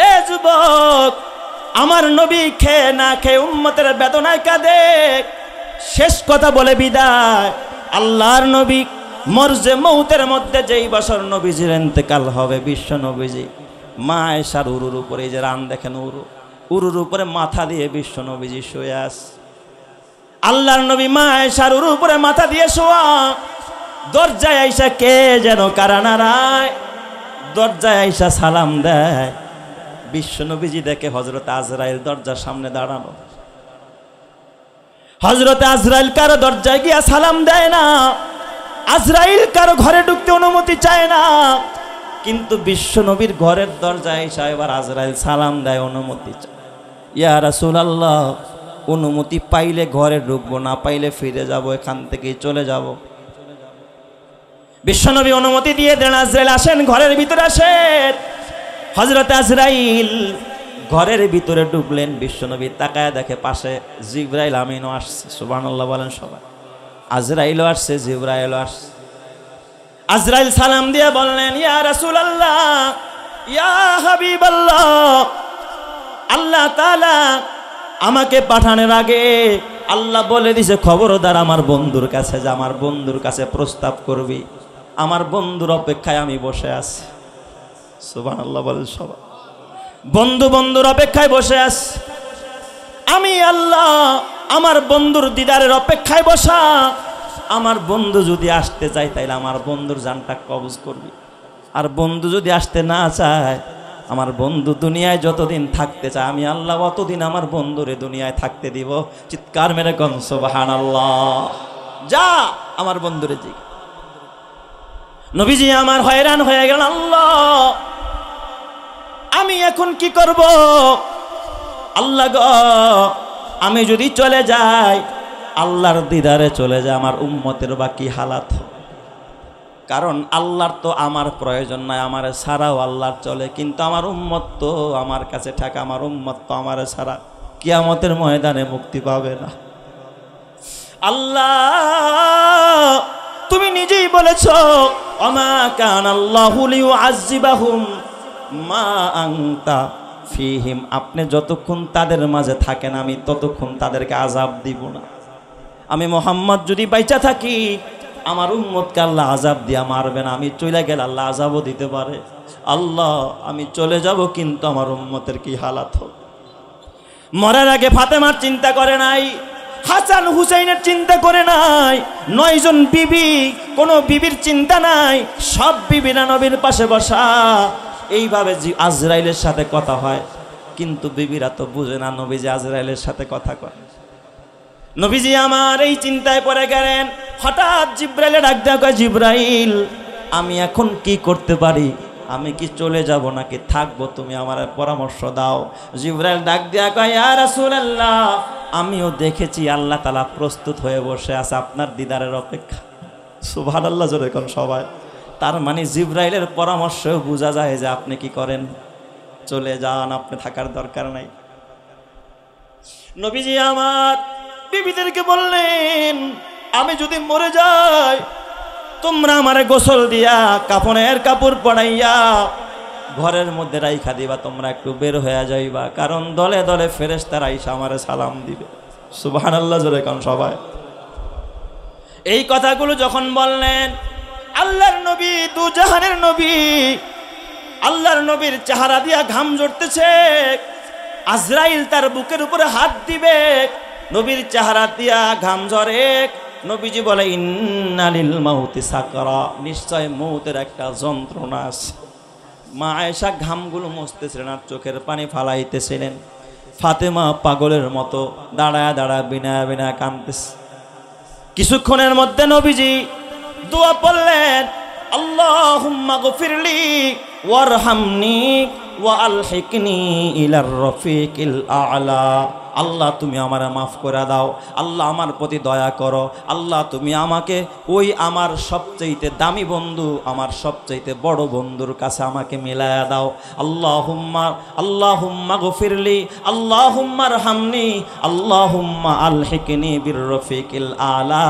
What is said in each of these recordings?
এ যুবক, আমার নবী খেয়ে না খেয়ে উম্মতের বেদনায় কাঁদে, শেষ কথা বলে বিদায়। আল্লাহর নবী মরজে মৌতের মধ্যে যেই বছর নবীজির ইন্তেকাল হবে, বিশ্ব নবীজি মা আয়েশার উরুর উপরে, যে রান দেখেন উরুর উপরে মাথা দিয়ে বিশ্ব নবীজি শুয়ে আছে। আল্লাহর নবী মা আয়েশার উরুর উপরে মাথা দিয়ে শোয়া। দরজায় আয়েশা কে যেন কারা নাড়ায়, দরজায় আয়েশা সালাম দেয়। বিশ্ব নবীজি দেখে হযরত আজরাইল দরজার সামনে দাঁড়ানো। হযরত আজরাইল কারো দরজায় গিয়া সালাম দেয় না, আজরাইল কারো ঘরে ঢুকতে অনুমতি চায় না, কিন্তু বিশ্ব নবীর ঘরের দরজায় আয়েশা এবার আজরাইল সালাম দেয়, অনুমতি চায়। ইয়া রাসূলুল্লাহ, অনুমতি পাইলে ঘরে ঢুকবো, না পাইলে ফিরে যাব, এখান থেকেই চলে যাব। বিশ্বনবী অনুমতি দিয়ে দেন, আজরাইল আসেন, ঘরের ভিতরে আসেন। হযরত আজরাইল ঘরের ভিতরে ঢুকলেন। বিশ্বনবী তাকায় দেখে পাশে জিবরাইল আমিনও আসছে। সুবহানাল্লাহ বলেন সবাই। আজরাইলও আসছে, জিবরাইলও আসছে। আজরাইল সালাম দিয়ে বললেন, ইয়া রাসূলুল্লাহ, ইয়া হাবিবাল্লাহ, আল্লাহ তাআলা আমাকে পাঠানোর আগে আল্লাহ বলে দিছে, খবরদার আমার বন্ধুর কাছে যা, আমার বন্ধুর কাছে প্রস্তাব করবি। আমার বন্ধুর অপেক্ষায় আমি বসে আছি। সুবহানাল্লাহ বলেন সবাই। বন্ধুর অপেক্ষায় বসে আছি আমি। আল্লাহ আমার বন্ধুর দিদারের অপেক্ষায় বসা। আমার বন্ধু যদি আসতে চায় তাইলে আমার বন্ধুর জানটা কবজ করবি, আর বন্ধু যদি আসতে না চায়, আমার বন্ধু দুনিয়ায় যতদিন থাকতে চায় আমি আল্লাহ অতদিন আমার বন্ধুরে দুনিয়ায় থাকতে দিব। চিৎকার মেরে কোন সুবহানাল্লাহ। যা আমার বন্ধুরে জি। নবীজি আমার হয়রান হয়ে গেল, আল্লাহ আমি এখন কি করব? আল্লাহ গো, আমি যদি চলে যাই, আল্লাহর দিদারে চলে যায়, আমার উম্মতের বা কি হালাত হবে? কারণ আল্লাহর তো আমার প্রয়োজন নাই, আমার ছাড়াও আল্লাহর চলে, কিন্তু আমার উম্মত তো আমার কাছে থাকে, আমার উম্মত তো আমার ছাড়া কিয়ামতের ময়দানে মুক্তি পাবে না। আল্লাহ তুমি নিজেই বলেছো, ওমা কানাল্লাহু লিউআযযিবাহুম মা আনতা ফীহিম, আপনি যতক্ষণ তাদের মাঝে থাকেন আমি ততক্ষণ তাদেরকে আযাব দিব না। আমি মুহাম্মদ যদি বাইচা থাকি, আমার উম্মতকে আল্লাহ আযাব দিয়া মারবে না। আমি চলে গেলে আল্লাহ আযাবও দিতে পারে। আল্লাহ আমি চলে যাব, কিন্তু আমার উম্মতের কি হালাত হবে? মরার আগে ফাতেমার চিন্তা করে নাই, হাসান হুসাইনের চিন্তা করে নাই, 9 জন বিবি, কোনো বিবির চিন্তা নাই, সব বিবিরা নবীর পাশে বসা। এইভাবে আজরাইলের সাথে কথা হয়, কিন্তু বিবিরা তো বুঝে না নবীজি আজরাইলের সাথে কথা কয়। নবীজি আমার এই চিন্তায় পড়ে গেলেন। হঠাৎ জিব্রাইলে ডাক দেয়া কয়, জিব্রাইল আমি এখন কি করতে পারি? আমি কি চলে যাব নাকি থাকবো? তুমি আমার পরামর্শ দাও। জিব্রাইল ডাক দেয়া কয়, ইয়া রাসূলুল্লাহ, আমিও দেখেছি আল্লাহ তাআলা প্রস্তুত হয়ে বসে আছে আপনার দিদারের অপেক্ষা। সুবহানাল্লাহ জোরে কোন সবাই। তার মানে জিব্রাইলের পরামর্শেও বোঝা যায় যে আপনি কি করেন, চলে যান, আপনি থাকার দরকার নাই। নবীজি আমার বিবিদেরকে বললেন, আমি যদি মরে যাই, তোমরা আমারে গোসল দিয়া কাফনের কাপড় পরাইয়া ঘরের মধ্যে রাইখা দিবা, তোমরা একটু বের হয়ে যাইবা, কারণ দলে দলে ফেরেশতারা আইসা আমারে সালাম দিবে। সুবহানাল্লাহ জোরে কোন সবাই। এই কথাগুলো যখন বললেন, আল্লাহর নবী, দু জাহানের নবী, আল্লাহর নবীর চেহারা দিয়া ঘাম ঝরতেছে। আজরাইল তার বুকের উপরে হাত দিবে, নবীর চেহারা দিয়া ঘাম ঝরে। নবীজি বলে, ইন্না লিল মাউতি সাকরা, নিশ্চয় মৌতের একটা যন্ত্রণা আছে। মা আয়েশা ঘামগুলো মুছতেছিলেন আর চোখের পানি ফালাইতেছিলেন। ফাতেমা পাগলের মতো দাঁড়ায় দাঁড়ায় বিনায় বিনায় কাঁদতেছে। কিছুক্ষণের মধ্যে নবীজি দোয়া পড়লেন, আল্লাহুম্মা গফিরলি ওয়ারহামনি ওয়া আলহিকনি ইলার রফিকিল আ'লা। আল্লাহ তুমি আমারে মাফ করে দাও, আল্লাহ আমার প্রতি দয়া করো, আল্লাহ তুমি আমাকে ওই আমার সবচাইতে দামি বন্ধু, আমার সবচাইতে বড় বন্ধুর কাছে আমাকে মিলায়া দাও। আল্লাহুম্মা গফিরলি, আল্লাহুম্মা আরহামনি, আল্লাহুম্মা আলহিকনি বির রফিকিল আলা,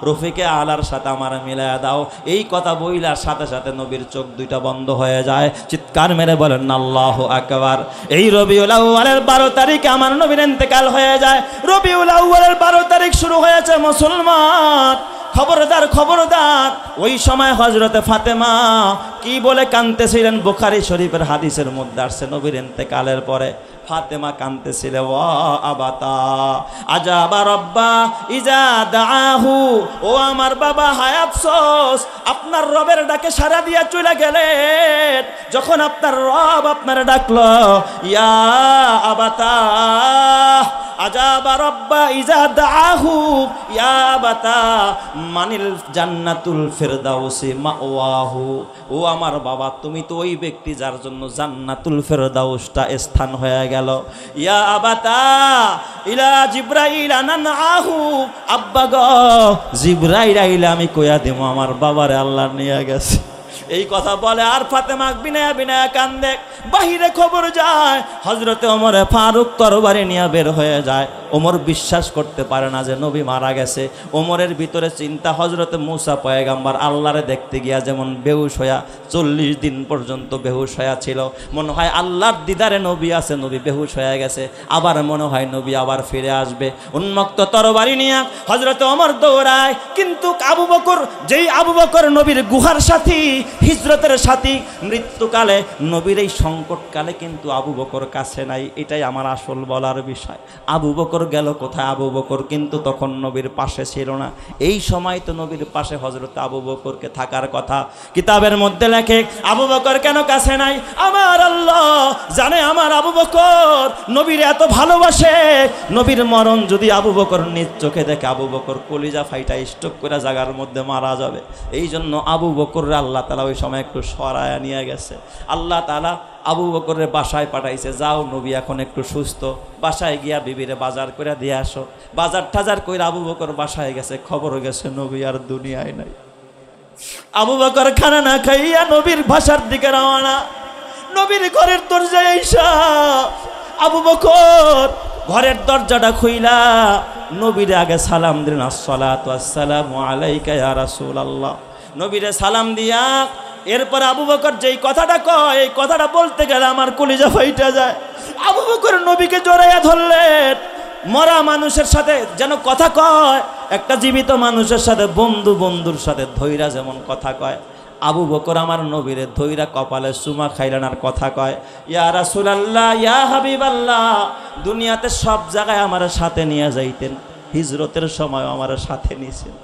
রফিকে আলার সাথে আমার মিলায়া দাও। এই কথা বইলার সাথে সাথে নবীর চোখ দুইটা বন্ধ হয়ে যায়। চিৎকার মেরে বলেন আল্লাহু আকবার। এই রবিউল আউয়ালের 12 তারিখে আমার নবীর ইন্তেকাল হয়ে যায়। রবিউল আউয়ালের 12 তারিখ শুরু হয়েছে মুসলমান, খবরদার খবরদার। ওই সময় হযরতে ফাতেমা কি বলে কাঁদতেছিলেন, বুখারী শরীফের হাদিসের মধ্যে আসছে, নবীর ইন্তেকালের পরে ফাতেমা কাঁদতেছিল, ওয়া আবাতা আজাবা রব্বা ইজা দাআহু, ও আমার বাবা হায় আফসোস, আপনার রবের ডাকে সাড়া দিয়া চলে গেলেন। যখন আপনার রব আপনার ডাকলো, ইয়া আবাতা আজাবা রব্বা ইজা দাআহু ইয়া আবাতা মানিল জান্নাতুল ফিরদাউসি মাওয়াহু, ও আমার বাবা তুমি তো ওই ব্যক্তি যার জন্য জান্নাতুল ফিরদাউসটা স্থান হয়ে গেল। ইয়া আবাতা ইলা জিবরাইল আনানআহু, আব্বা গো জিবরাইল আইলে আমি কইয়া দেব আমার বাবারে আল্লাহ নিয়ে গেছে। এই কথা বলে আর ফাতেমা বিনয়া বিনয়া কান্দে। বাহিরে খবর যায় হযরতে ওমরে ফারুক তরবারি নিয়ে বের হয়ে যায়। ওমর বিশ্বাস করতে পারে না যে নবী মারা গেছে। ওমরের ভিতরে চিন্তা, হযরতে মূসা পয়গাম্বর আল্লাহরে দেখতে গিয়া যেমন বেহুশ হইয়া 40 দিন পর্যন্ত বেহুশ হইয়া ছিল, মনে হয় আল্লাহর দিদারে নবী আছে, নবী বেহুশ হয়ে গেছে, আবার মনে হয় নবী আবার ফিরে আসবে। উন্মুক্ত তরবারি নিয়ে হযরতে ওমর দৌড়ায়, কিন্তু আবু বকর, যেই আবু বকর নবীর গুহার সাথী, হিজরতের সাথী, মৃত্যুকালে নবীর এই সংকটকালে কিন্তু আবু বকর কাছে নাই। এটাই আমার আসল বলার বিষয়। আবু বকর গেল কোথায়? আবু বকর কিন্তু তখন নবীর পাশে ছিল না। এই সময় তো নবীর পাশে হযরত আবু বকরকে থাকার কথা। কিতাবের মধ্যে লেখে আবু বকর কেন কাছে নাই? আমার আল্লাহ জানে আমার আবু বকর নবীর এত ভালোবাসে, নবীর মরণ যদি আবু বকর নিজ চোখে দেখে, আবু বকর কলিজা ফাইটা স্ট্রোক করে জায়গার মধ্যে মারা যাবে। এই জন্য আবু বকর আল্লাহ তাআলা ওই সময় একটু সরায়া নিয়ে গেছে। আল্লাহ তাআলা আবু বকরের বাসায় পাঠাইছে, যাও নবী এখন একটু সুস্থ, বাসায় গিয়া বিবিরে বাজার করে দিয়ে আসো। বাজার টাজার কইরা আবু বকর বাসায় গেছে, খবর গেছে নবী আর দুনিয়ায় নাই। আবু বকর খানা না খাইয়া নবীর বাসার দিকে রওনা। নবীর ঘরের দরজায় আইসা আবু বকর ঘরের দরজাটা খুইলা নবীরে আগে সালাম দিলেন, আসসালাতু আসসালামু আলাইকা ইয়া রাসূলুল্লাহ। নবীরে সালাম দিয়া এরপর আবু বকর যেই কথাটা কয়, এই কথাটা বলতে গেলে আমার কলিজা ফাইটা যায়। আবু বকর নবীকে জড়াইয়া ধরলেন। মরা মানুষের সাথে যেন কথা কয়, একটা জীবিত মানুষের সাথে বন্ধু বন্ধুর সাথে ধৈরা যেমন কথা কয়, আবু বকর আমার নবীরে ধৈরা কপালে চুমা খাইলেন আর কথা কয়, ইয়া রাসূলুল্লাহ ইয়া হাবিবাল্লাহ, দুনিয়াতে সব জায়গায় আমার সাথে নিয়ে যাইতেন, হিজরতের সময় আমার সাথে নিয়েছেন,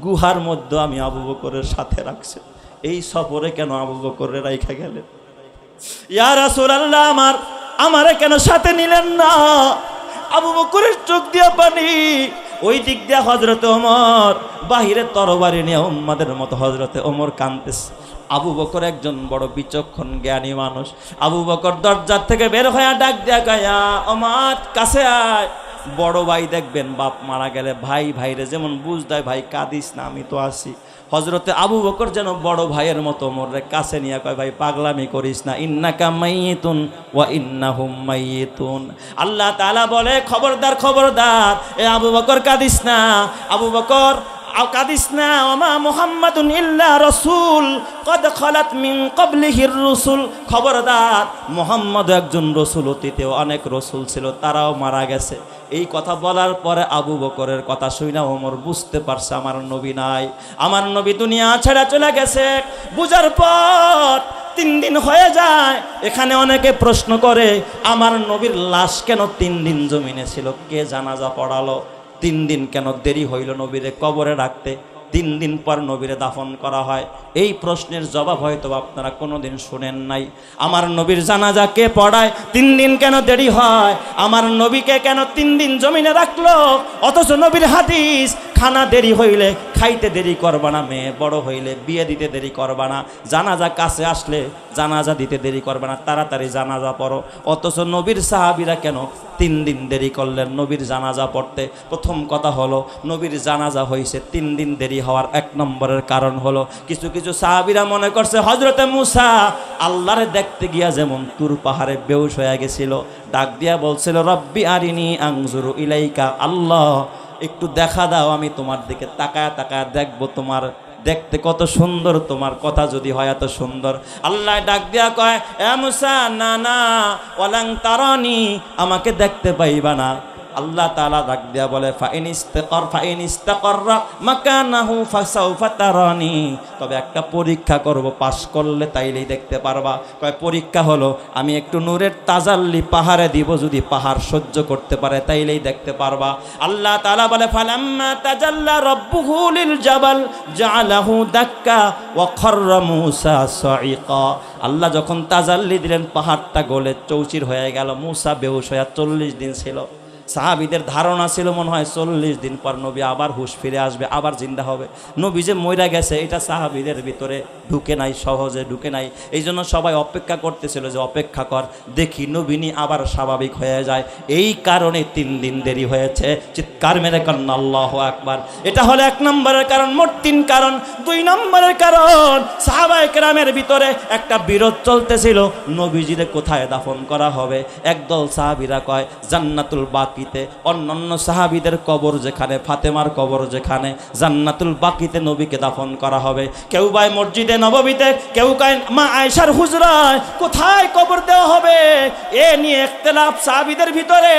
গুহার মধ্যে আমি আবু বকরের সাথে রাখছি, এই সফরে কেন আবু বকরের রাইখা গেলেন? ইয়া রাসূলুল্লাহ আমারে কেন সাথে নিলেন না? আবু বকরের চোখ দিয়া পানি। ওই দিক দিয়া হযরতে ওমর বাহিরে তরবারি নিয়ে উম্মাদের মতো হযরতে ওমর কাঁদতেছে। আবু বকর একজন বড় বিচক্ষণ জ্ঞানী মানুষ। আবু বকর দরজার থেকে বের হয়ে ডাক দিয়া গায়া, ওমর কাছে আয়। বড় ভাই দেখবেন বাপ মারা গেলে ভাই ভাইরে যেমন বুঝ দেয়, ভাই কাঁদিস না আমি তো আছি। হযরতে আবু বকর যেন বড় ভাইয়ের মতো ওমরের কাছে নিয়ে কয়, ভাই পাগলামি করিস না, ইন্নাকা মাইয়িতুন ওয়া ইন্নাহুম মাইয়িতুন। আল্লাহ তাআলা বলে, খবরদার খবরদার, এ আবু বকর কাঁদিস না, আবু বকর কাঁদিস না, ওমা মুহাম্মাদুন ইল্লা রাসূল কদ খালাত মিন ক্বাবলিহির রাসূল। খবরদার, মুহাম্মদ একজন রাসূল, অতীতেও অনেক রাসূল ছিল, তারাও মারা গেছে। এই কথা বলার পরে আবু বকরের কথা শুনে ওমর বুঝতে পারছে আমার নবী নাই, আমার নবী দুনিয়া ছেড়ে চলে গেছে। বুঝার পর 3 দিন হয়ে যায়। এখানে অনেকে প্রশ্ন করে, আমার নবীর লাশ কেন 3 দিন জমিনে ছিল? কে জানাজা পড়ালো? 3 দিন কেন দেরি হইল নবীরে কবরে রাখতে? 3 দিন পর নবীরে দাফন করা হয়। এই প্রশ্নের জবাব হয়তো আপনারা কোনোদিন শুনেন নাই। আমার নবীর জানাজা কে পড়ায়? 3 দিন কেন দেরি হয়? আমার নবীকে কেন 3 দিন জমিনে রাখলো? অথচ নবীর হাদিস খানা দেরি হইলে খাইতে দেরি করবা না, মেয়ে বড় হইলে বিয়ে দিতে দেরি করবা না, জানাজা কাছে আসলে জানাজা দিতে দেরি করবা না, তাড়াতাড়ি জানাজা পড়ো। অথচ নবীর সাহাবীরা কেন 3 দিন দেরি করলেন নবীর জানাজা পড়তে? প্রথম কথা হলো নবীর জানাজা হয়েছে 3 দিন দেরি হওয়ার 1 নম্বরের কারণ হলো কিছু কিছু সাহাবীরা মনে করছে হযরতে মূসা আল্লাহরে দেখতে গিয়া যেমন তুর পাহাড়ে বেহুশ হয়ে গেছিল, ডাক দিয়া বলছিল রব্বি আরিনি আনজুরু ইলাইকা, আল্লাহ একটু দেখা দাও, আমি তোমার দিকে তাকায়া তাকায়া দেখবো তোমার দেখতে কত সুন্দর, তোমার কথা যদি হয় এত সুন্দর। আল্লাহ ডাক দিয়া কয় এ মূসা না না ওয়ালাং তারানি, আমাকে দেখতে পাইবা না। আল্লাহ তাআলা ডাক দিয়া বলে ফাইন ইস্তাকাররা মাকানাহু ফাসাউফা তারানি, তবে একটা পরীক্ষা করব, পাশ করলে তাইলেই দেখতে পারবা। কয় পরীক্ষা হলো আমি একটু নূরের তাজাল্লি পাহাড়ে দিব, যদি পাহাড় সহ্য করতে পারে তাইলেই দেখতে পারবা। আল্লাহ তাআলা বলে ফালাম্মা তাজাল্লা রাব্বুহু লিল জাবাল জাআলাহু দাক্কা ওয়া খাররা মূসা সাইকা, আল্লাহ যখন তাজাল্লি দিলেন পাহাড়টা গলে চৌচির হয়ে গেল, মূসা বেহুশ হয়ে 40 দিন ছিল। সাহাবীদের ধারণা ছিল মনে হয় 40 দিন পর নবী আবার হুঁশ ফিরে আসবে, আবার জিন্দা হবে। নবী যে মইরা গেছে এটা সাহাবীদের ভিতরে ঢুকে নাই, সহজে ঢুকে নাই। এই জন্য সবাই অপেক্ষা করতেছিল যে অপেক্ষা কর দেখি নবীনি আবার স্বাভাবিক হয়ে যায়। এই কারণে 3 দিন দেরি হয়েছে। চিৎকার মেরে কান আল্লাহু আকবার। এটা হলো 1 নম্বরের কারণ, মোট 3 কারণ। 2 নম্বরের কারণ সাহাবায়ে কেরামের ভিতরে একটা বিরোধ চলতেছিল নবীজিরে কোথায় দাফন করা হবে। একদল সাহাবীরা কয় জান্নাতুল বাকি, অন্যান্য সাহাবীদের কবর যেখানে, ফাতেমার কবর যেখানে, জান্নাতুল বাকিতে নবীকে দাফন করা হবে। কেউ ভাই মসজিদে নববীতে, কেউ কয় মা আয়েশার হুজরায়, কোথায় কবর দেওয়া হবে এ নিয়ে ইখতিলাফ সাহাবীদের ভিতরে।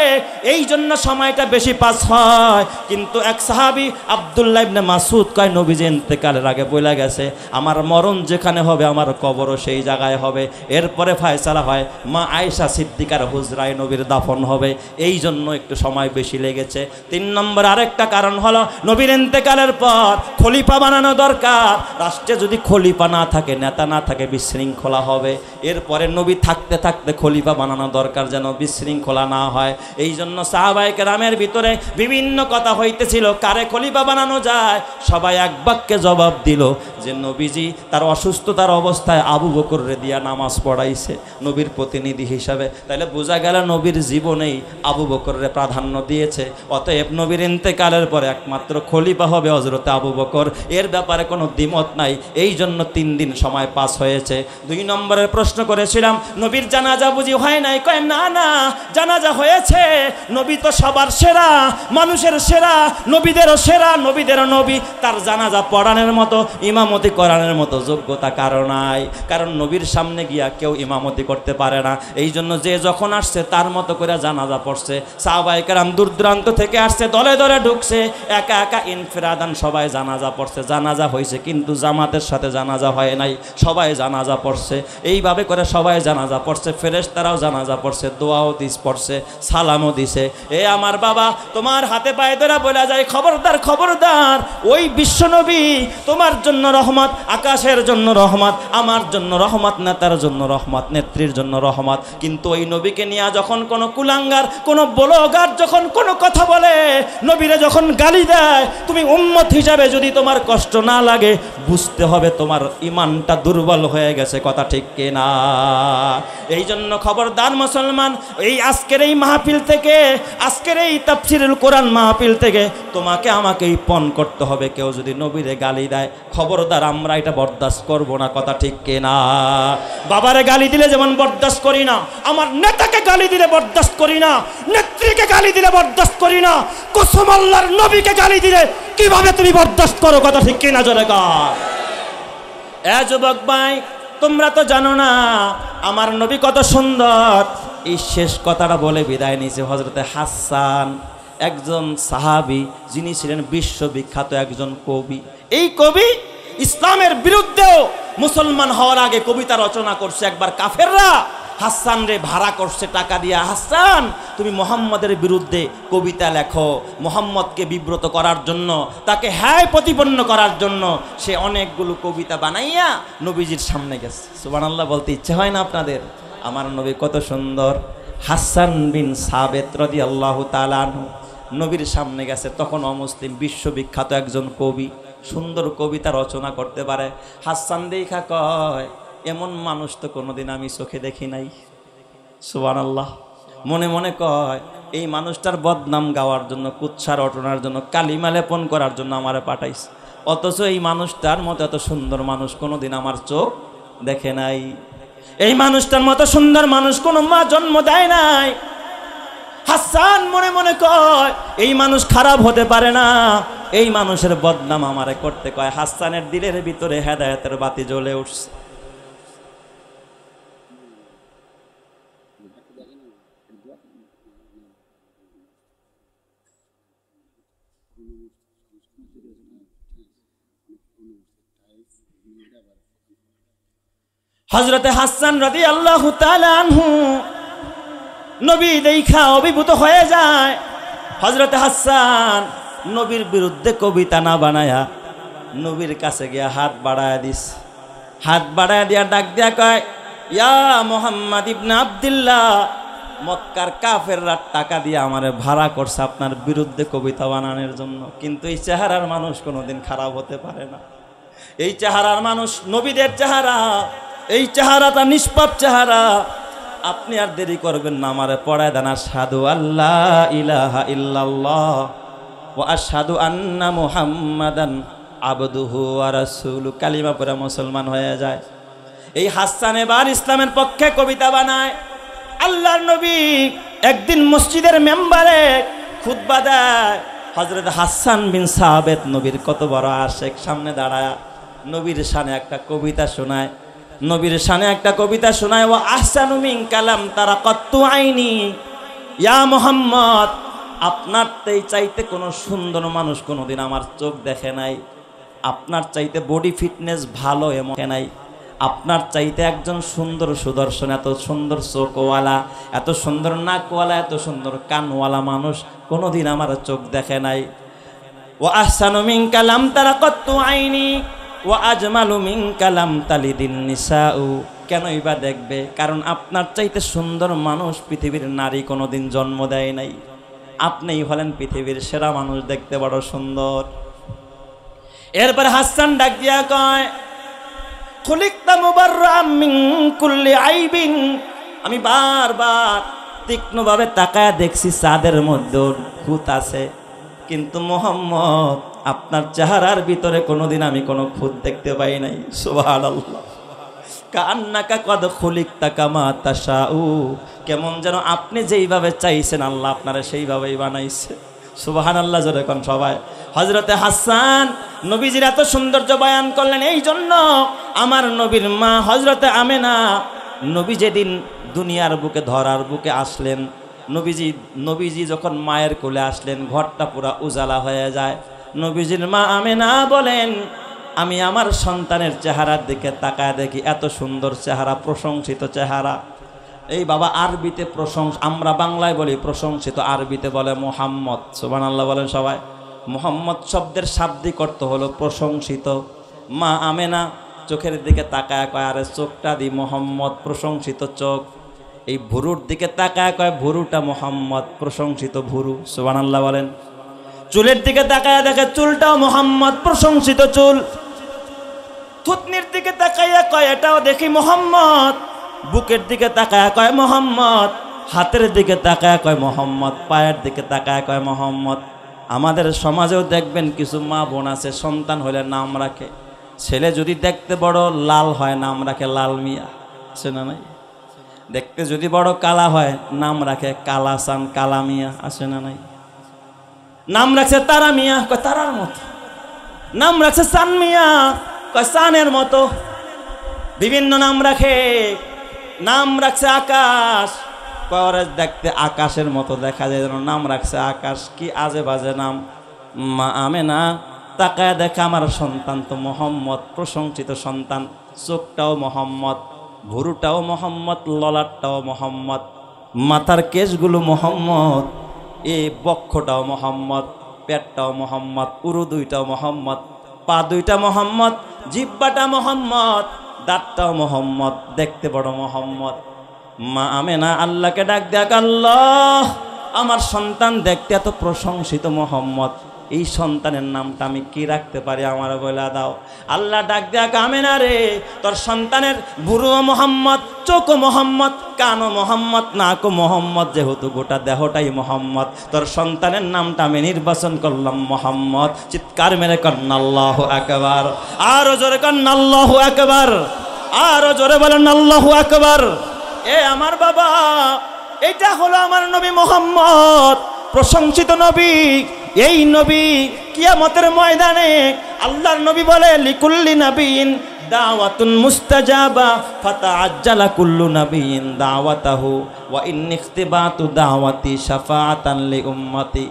এই জন্য সময়টা বেশি পাস হয়। কিন্তু এক সাহাবী আব্দুল্লাহ ইবনে মাসউদ কয় নবীজি ইন্তেকালের আগে বলে গেছে আমার মরণ যেখানে হবে আমার কবরও সেই জায়গায় হবে। এরপরে ফয়সালা হয় মা আয়েশা সিদ্দিকার হুজরায় নবীর দাফন হবে। এই জন্য একটু সময় বেশি লেগেছে। 3 নম্বর আরেকটা কারণ হলো নবীর ইন্তেকালের পর খলিফা বানানো দরকার। রাষ্ট্রে যদি খলিফা না থাকে, নেতা না থাকে, বিশৃঙ্খলা হবে। এরপরে নবী থাকতে থাকতে খলিফা বানানো দরকার যেন বিশৃঙ্খলা না হয়। এই জন্য সাহাবায়ে কেরামের ভিতরে বিভিন্ন কথা হইতেছিল কারে খলিফা বানানো যায়। সবাই এক বাক্যে জবাব দিল যে নবীজি তার অসুস্থতার অবস্থায় আবু বকররে দিয়া নামাজ পড়াইছে নবীর প্রতিনিধি হিসাবে। তাহলে বোঝা গেল নবীর জীবনেই আবু বকররে প্রাধান্য দিয়েছে। অতএব নবীর ইন্তেকালের পরে একমাত্র খলিফা হবে হযরত আবু বকর। এর ব্যাপারে কোনো দ্বিমত নাই। এই জন্য 3 দিন সময় পাস হয়েছে। 2 নম্বরের প্রশ্ন করেছিলাম নবীর জানাজা বুঝি হয় নাই? কয় না না, জানাজা হয়েছে। নবী তো সবার সেরা, মানুষের সেরা, নবীদেরও সেরা, নবীদেরও নবী। তার জানাজা পড়ানোর মতো, ইমামতি করানোর মতো যোগ্যতা কারো নাই। কারণ নবীর সামনে গিয়া কেউ ইমামতি করতে পারে না। এই জন্য যে যখন আসছে তার মতো করে জানাজা পড়ছে। সাহাবায়ে কেরাম দূর দূরান্ত থেকে আসছে, দলে দলে ঢুকছে, একা একা ইনফিরাদান সবাই জানাজা পড়ছে। জানাজা হয়েছে কিন্তু জামাতের সাথে জানাজা হয় নাই, সবাই জানাজা পড়ছে। এইভাবে করে সবাই জানাজা পড়ছে। ফেরেশতারাও জানাজা পড়ছে, দোয়াও পড়ছে, সালামও দিছে। এ আমার বাবা, তোমার হাতে পায়ে ধরে বলা যায় খবরদার খবরদার, ওই বিশ্বনবী তোমার জন্য রহমত, আকাশের জন্য রহমত, আমার জন্য রহমত, নেতার জন্য রহমত, নেত্রীর জন্য রহমত। কিন্তু ওই নবীকে নিয়ে যখন কোনো কুলাঙ্গার, কোনো ব্লগার যখন কোনো কথা বলে, নবীরে যখন গালি দেয়, তুমি উম্মত হিসাবে যদি তোমার কষ্ট না লাগে, বুঝতে হবে তোমার ইমানটা দুর্বল হয়ে গেছে। কথা ঠিক কিনা? এই জন্য খবরদার মুসলমান, এই আজকের এই মাহফিল থেকে, আজকের এই তাফসীরুল কোরআন মাহফিল থেকে তোমাকে আমাকেই পণ করতে হবে। কেউ যদি নবীরে গালি দেয়, খবরদার আমরা এটা বরদাস্ত করব না। কথা ঠিক কিনা? বাবারে গালি দিলে যেমন বরদাস্ত করি না, আমার নেতাকে গালি দিলে বরদাস্ত করি না, নেত্রীকে গালি দিলে বরদাস্ত করি না, কসম আল্লাহর নবীকে গালি দিলে কিভাবে তুমি বরদাস্ত করো? কথা ঠিক কিনা? জোরে কর। এ যুবক ভাই, তোমরা তো জানো না আমার নবী কত সুন্দর। এই শেষ কথাটা বলে বিদায় নিয়েছে হযরতে হাসান, একজন সাহাবী, যিনি ছিলেন বিশ্ববিখ্যাত একজন কবি। এই কবি ইসলামের বিরুদ্ধেও মুসলমান হওয়ার আগে কবিতা রচনা করছে। একবার কাফেররা হাসান রে ভাড়া করছে টাকা দিয়া, হাসান তুমি মুহাম্মদের বিরুদ্ধে কবিতা লেখো। মুহাম্মদকে বিব্রত করার জন্য, তাকে হ্যায় প্রতিপন্ন করার জন্য সে অনেকগুলো কবিতা বানাইয়া নবীজির সামনে গেছে। সুবহানাল্লাহ বলতে ইচ্ছে হয় না আপনাদের? আমার নবী কত সুন্দর। হাসান বিন সাবেত রাদিয়াল্লাহু তাআলা আনহু নবীর সামনে গেছে, তখন অমুসলিম বিশ্ববিখ্যাত একজন কবি, সুন্দর কবিতা রচনা করতে পারে। হাসান দেখা কয়, এমন মানুষ তো কোনোদিন আমি চোখে দেখি নাই। সুবহানাল্লাহ। মনে মনে কয়, এই মানুষটার বদনাম গাওয়ার জন্য, কুৎসা রটনার জন্য, কালিমা লেপন করার জন্য আমারে পাঠাইছে, অথচ এই মানুষটার মতো এত সুন্দর মানুষ কোনোদিন আমার চোখ দেখে নাই। এই মানুষটার মতো সুন্দর মানুষ কোনো মা জন্ম দেয় নাই। হাসান মনে মনে কয়, এই মানুষ খারাপ হতে পারে না, এই মানুষের বদনাম আমারে করতে কয়। হাসানের দিলের ভিতরে হেদায়েতের বাতি জ্বলে উঠছে। হযরতে হাসান রাদিয়াল্লাহু তাআলা আনহু নবী দেখা অভিভূত হয়ে যায়। হযরতে হাসান নবীর বিরুদ্ধে কবিতা না বানায়া নবীর কাছে গিয়া হাত বাড়ায়া দিস। হাত বাড়ায়া দিয়া ডাক দিয়া কয়, ইয়া মুহাম্মদ ইবনে আব্দুল্লাহ, মক্কার কাফেররা টাকা দিয়ে আমারে ভাড়া করছে আপনার বিরুদ্ধে কবিতা বানানোর জন্য, কিন্তু এই চেহারার মানুষ কোনোদিন খারাপ হতে পারে না। এই চেহারার মানুষ নবীদের চেহারা, এই চেহারাটা নিষ্পাপ চেহারা। আপনি আর দেরি করবেন না, আমারে পড়ায় দেন আশহাদু আল্লাহ ইলাহা ইল্লাল্লাহ ওয়া আশহাদু আন্না মুহাম্মাদান আবদুহু ওয়া রাসূলুহু, কালিমা পড়ে মুসলমান হয়ে যায়। এই হাসান এবার ইসলামের পক্ষে কবিতা বানায়। আল্লাহর নবী একদিন মসজিদের মেম্বারে খুতবা দেয়। হযরত হাসান বিন সাবিত নবীর কত বড় আশিক, সামনে দাঁড়ায় নবীর শানে একটা কবিতা শোনায়। নবীর শানে একটা কবিতা শোনায়, ওয়া আহসানু মিন কালাম তারাকাতু আইনি, ইয়া মুহাম্মদ, আপনার চাইতে কোনো সুন্দর মানুষ কোনোদিন আমার চোখ দেখে নাই। আপনার চাইতে বডি ফিটনেস ভালো এমন নাই। আপনার চাইতে একজন সুন্দর সুদর্শন, এত সুন্দর চোখওয়ালা, এত সুন্দর নাকওয়ালা, এত সুন্দর কানওয়ালা মানুষ কোনোদিন আমার চোখ দেখে নাই। ওয়া আহসানু মিন কালাম তারাকাতু আইনি ওয়া আজমালু মিনকা লাম তালিদিন নিসাউ, কেনই বা দেখবে? কারণ আপনার চাইতে সুন্দর মানুষ পৃথিবীর নারী কোনোদিন জন্ম দেয় নাই। আপনিই হলেন পৃথিবীর সেরা মানুষ, দেখতে বড় সুন্দর। এরপর হাসান ডাক দিয়া কয়, খুলিকতা মুবাররাম মিন কুল্লি আইবিন, আমি বারবার তীক্ষ্ণভাবে তাকায় দেখছি চাঁদের মধ্যে খুঁত আছে, কিন্তু মুহাম্মদ আপনার চেহারার ভিতরে কোনোদিন আমি কোনো খুঁত দেখতে পাই নাই। সুবহানাল্লাহ। কান্নাকা কদ খুলিকতা কামা তাশাউ, কেমন যেন আপনি যেইভাবে চাইছেন আল্লাহ আপনারা সেইভাবেই বানাইছে। সুবহানাল্লাহ জোরে কোন সবাই। হযরতে হাসান নবীজির এত সৌন্দর্য বয়ান করলেন। এই জন্য আমার নবীর মা হযরতে আমেনা, নবী যেদিন দুনিয়ার বুকে ধরার বুকে আসলেন, নবীজি যখন মায়ের কোলে আসলেন, ঘরটা পুরা উজালা হয়ে যায়। নবীজির মা আমেনা বলেন, আমি আমার সন্তানের চেহারার দিকে তাকায় দেখি এত সুন্দর চেহারা, প্রশংসিত চেহারা। এই বাবা আরবিতে আমরা বাংলায় বলি প্রশংসিত, আরবিতে বলে মুহাম্মদ। সুবহানাল্লাহ বলেন সবাই। মুহাম্মদ শব্দের শাব্দিক অর্থ হলো প্রশংসিত। মা আমেনা চোখের দিকে তাকায় কয়, আরে চোখটা দি মুহাম্মদ, প্রশংসিত চোখ। এই ভুরুর দিকে তাকায় কয়, ভুরুটা মুহাম্মদ, প্রশংসিত ভুরু। সুবহানাল্লাহ বলেন। চুলের দিকে তাকায় দেখে চুলটাও মুহাম্মদ, প্রশংসিত চুল। থুতনির দিকে তাকাইয়া কয়, এটাও দেখি মুহাম্মদ। বুকের দিকে তাকায় কয় মুহাম্মদ, হাতের দিকে তাকায় কয় মুহাম্মদ, পায়ের দিকে তাকায় কয় মুহাম্মদ। আমাদের সমাজেও দেখবেন কিছু মা বোন আছে, সন্তান হলে নাম রাখে, ছেলে যদি দেখতে বড় লাল হয় নাম রাখে লাল মিয়া, আছে না নাই? দেখতে যদি বড় কালা হয় নাম রাখে কালাসান, কালা মিয়া, আছে না নাই? নাম রাখছে তারা মিয়া, কয় তারার মতো। নাম রাখছে চান মিয়া, কয় চানের মতো। বিভিন্ন নাম রাখে। নাম রাখছে আকাশ, কয় দেখতে আকাশের মতো দেখা যায়, যেন নাম রাখছে আকাশ। কি আজে বাজে নাম। মা আমেনা তাকায় দেখে আমার সন্তান তো মুহাম্মদ, প্রশংসিত সন্তান। চোখটাও মুহাম্মদ, ভুরুটাও মুহাম্মদ, ললাটটাও মুহাম্মদ, মাথার কেশগুলো মুহাম্মদ, এই বক্ষটাও মুহাম্মদ, পেটটাও মুহাম্মদ, উরু দুইটাও মুহাম্মদ, পা দুইটা মুহাম্মদ, জিহ্বাটা মুহাম্মদ, দাঁতটাও মুহাম্মদ, দেখতে বড় মুহাম্মদ। মা আমেনা আল্লাহকে ডাক দেখ, আল্লাহ আমার সন্তান দেখতে এত প্রশংসিত মোহাম্মদ, এই সন্তানের নামটা আমি কি রাখতে পারি, আমার বলে দাও। আল্লাহ ডাক দেয়া, আমেনা রে, তোর সন্তানের বুড়ো মোহাম্মদ, চোখো মোহাম্মদ, কানো মোহাম্মদ, নাকো মোহাম্মদ, যেহেতু গোটা দেহটাই মোহাম্মদ, তোর সন্তানের নামটা আমি নির্বাচন করলাম মোহাম্মদ। চিৎকার মেরে কন্না আল্লাহু আকবার, আরো জোরে কন্না আল্লাহু আকবার, আরো জোরে বলেন আল্লাহু আকবার। এ আমার বাবা, এটা হলো আমার নবী মোহাম্মদ, প্রশংসিত নবী। এই নবী কিয়ামতের ময়দানে আল্লাহর নবী বলে, লিকুল্লি নবীন দাওয়াতুন মুস্তাজাবা ফাতাআজ্জালা কুল্লু নবিয়িন দাওয়াতাহু ওয়া ইন্নী ইখতিবাতু দাওয়াতি শাফাআতান লি উম্মতি।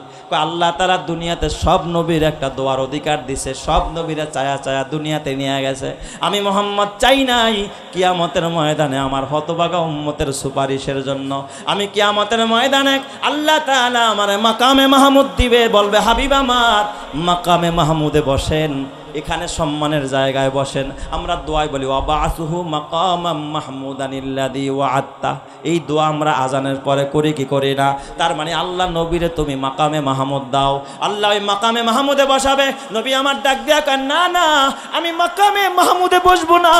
আল্লাহ তাআলা দুনিয়াতে সব নবীর একটা দোয়ার অধিকার দিছে, সব নবীরা চায়া চায়া দুনিয়াতে নিয়ে গেছে। আমি মুহাম্মদ চাই নাই কিয়ামতের ময়দানে আমার হতভাগা উম্মতের সুপারিশের জন্য। আমি কিয়ামতের ময়দানে আল্লাহ তাআলা আমার মাকামে মাহমুদ দিবে, বলবে হাবিব আমার মাকামে মাহমুদে বসেন, এখানে সম্মানের জায়গায় বসেন। আমরা দোয়ায় বলি ওয়াবাসুহু মাকামাম মাহমুদানিল্লাযী ওয়া'আদতা, এই দোয়া আমরা আজানের পরে করি কি করি না? তার মানে আল্লাহ নবীরে তুমি মাকামে মাহমুদ দাও। আল্লাহ ওই মাকামে মাহমুদে বসাবে। নবী আমার ডাক দেয়া কয়, না না, আমি মাকামে মাহমুদে বসবো না,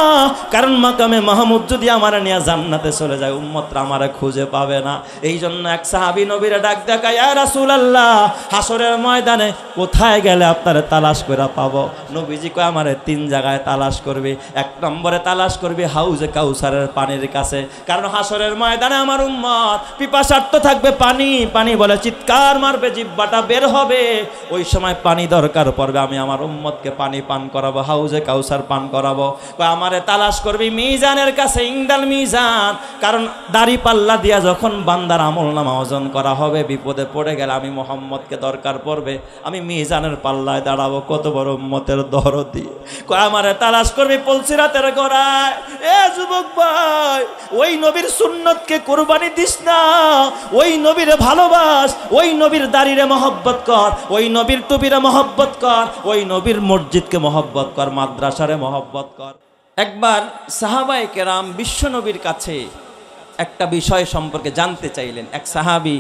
কারণ মাকামে মাহমুদ যদি আমার নিয়ে জান্নাতে চলে যায় উম্মতরা আমারে খুঁজে পাবে না। এই জন্য এক সাহাবী নবীরে ডাক দেয়া কয়, ইয়া রাসূলুল্লাহ, হাসরের ময়দানে কোথায় গেলে আপনারে তালাশ করে পাবো? নবীজি কয়, আমারে তিন জায়গায় তালাশ করবে। এক নম্বরে তালাশ করবে হাউজে কাউসারের পানির কাছে, কারণ হাসরের ময়দানে আমার উম্মত পিপাসার্ত থাকবে, পানি পানি বলে চিৎকার মারবে, জিহ্বাটা বের হবে, ওই সময় পানি দরকার পড়বে, আমি আমার উম্মতকে পানি পান করাবো, হাউজে কাউসার পান করাবো। আমারে তালাশ করবি মিজানের কাছে, ইংদাল মিজান, কারণ দাড়ি পাল্লা দিয়া যখন বান্দার আমলনামা ওজন করা হবে, বিপদে পড়ে গেলে আমি মুহাম্মদকে দরকার পড়বে, আমি মিজানের পাল্লায় দাঁড়াবো। কত বড় উম্মতের দরদি। আমারে তালাশ করবি পুলসিরাতের গোড়ায়। এ যুবক ভাই, ওই নবীর সুন্নতকে কুরবানি দিস না, ওই নবীরে ভালোবাস, ওই নবীর দাড়িরে মহব্বত কর, ওই নবীর টুপিরে মহব্বত কর, ওই নবীর মসজিদকে মহব্বত কর, মাদ্রাসারে মহব্বত কর। একবার সাহাবায়ে কেরাম বিশ্ব নবীর কাছে একটা বিষয় সম্পর্কে জানতে চাইলেন। এক সাহাবী,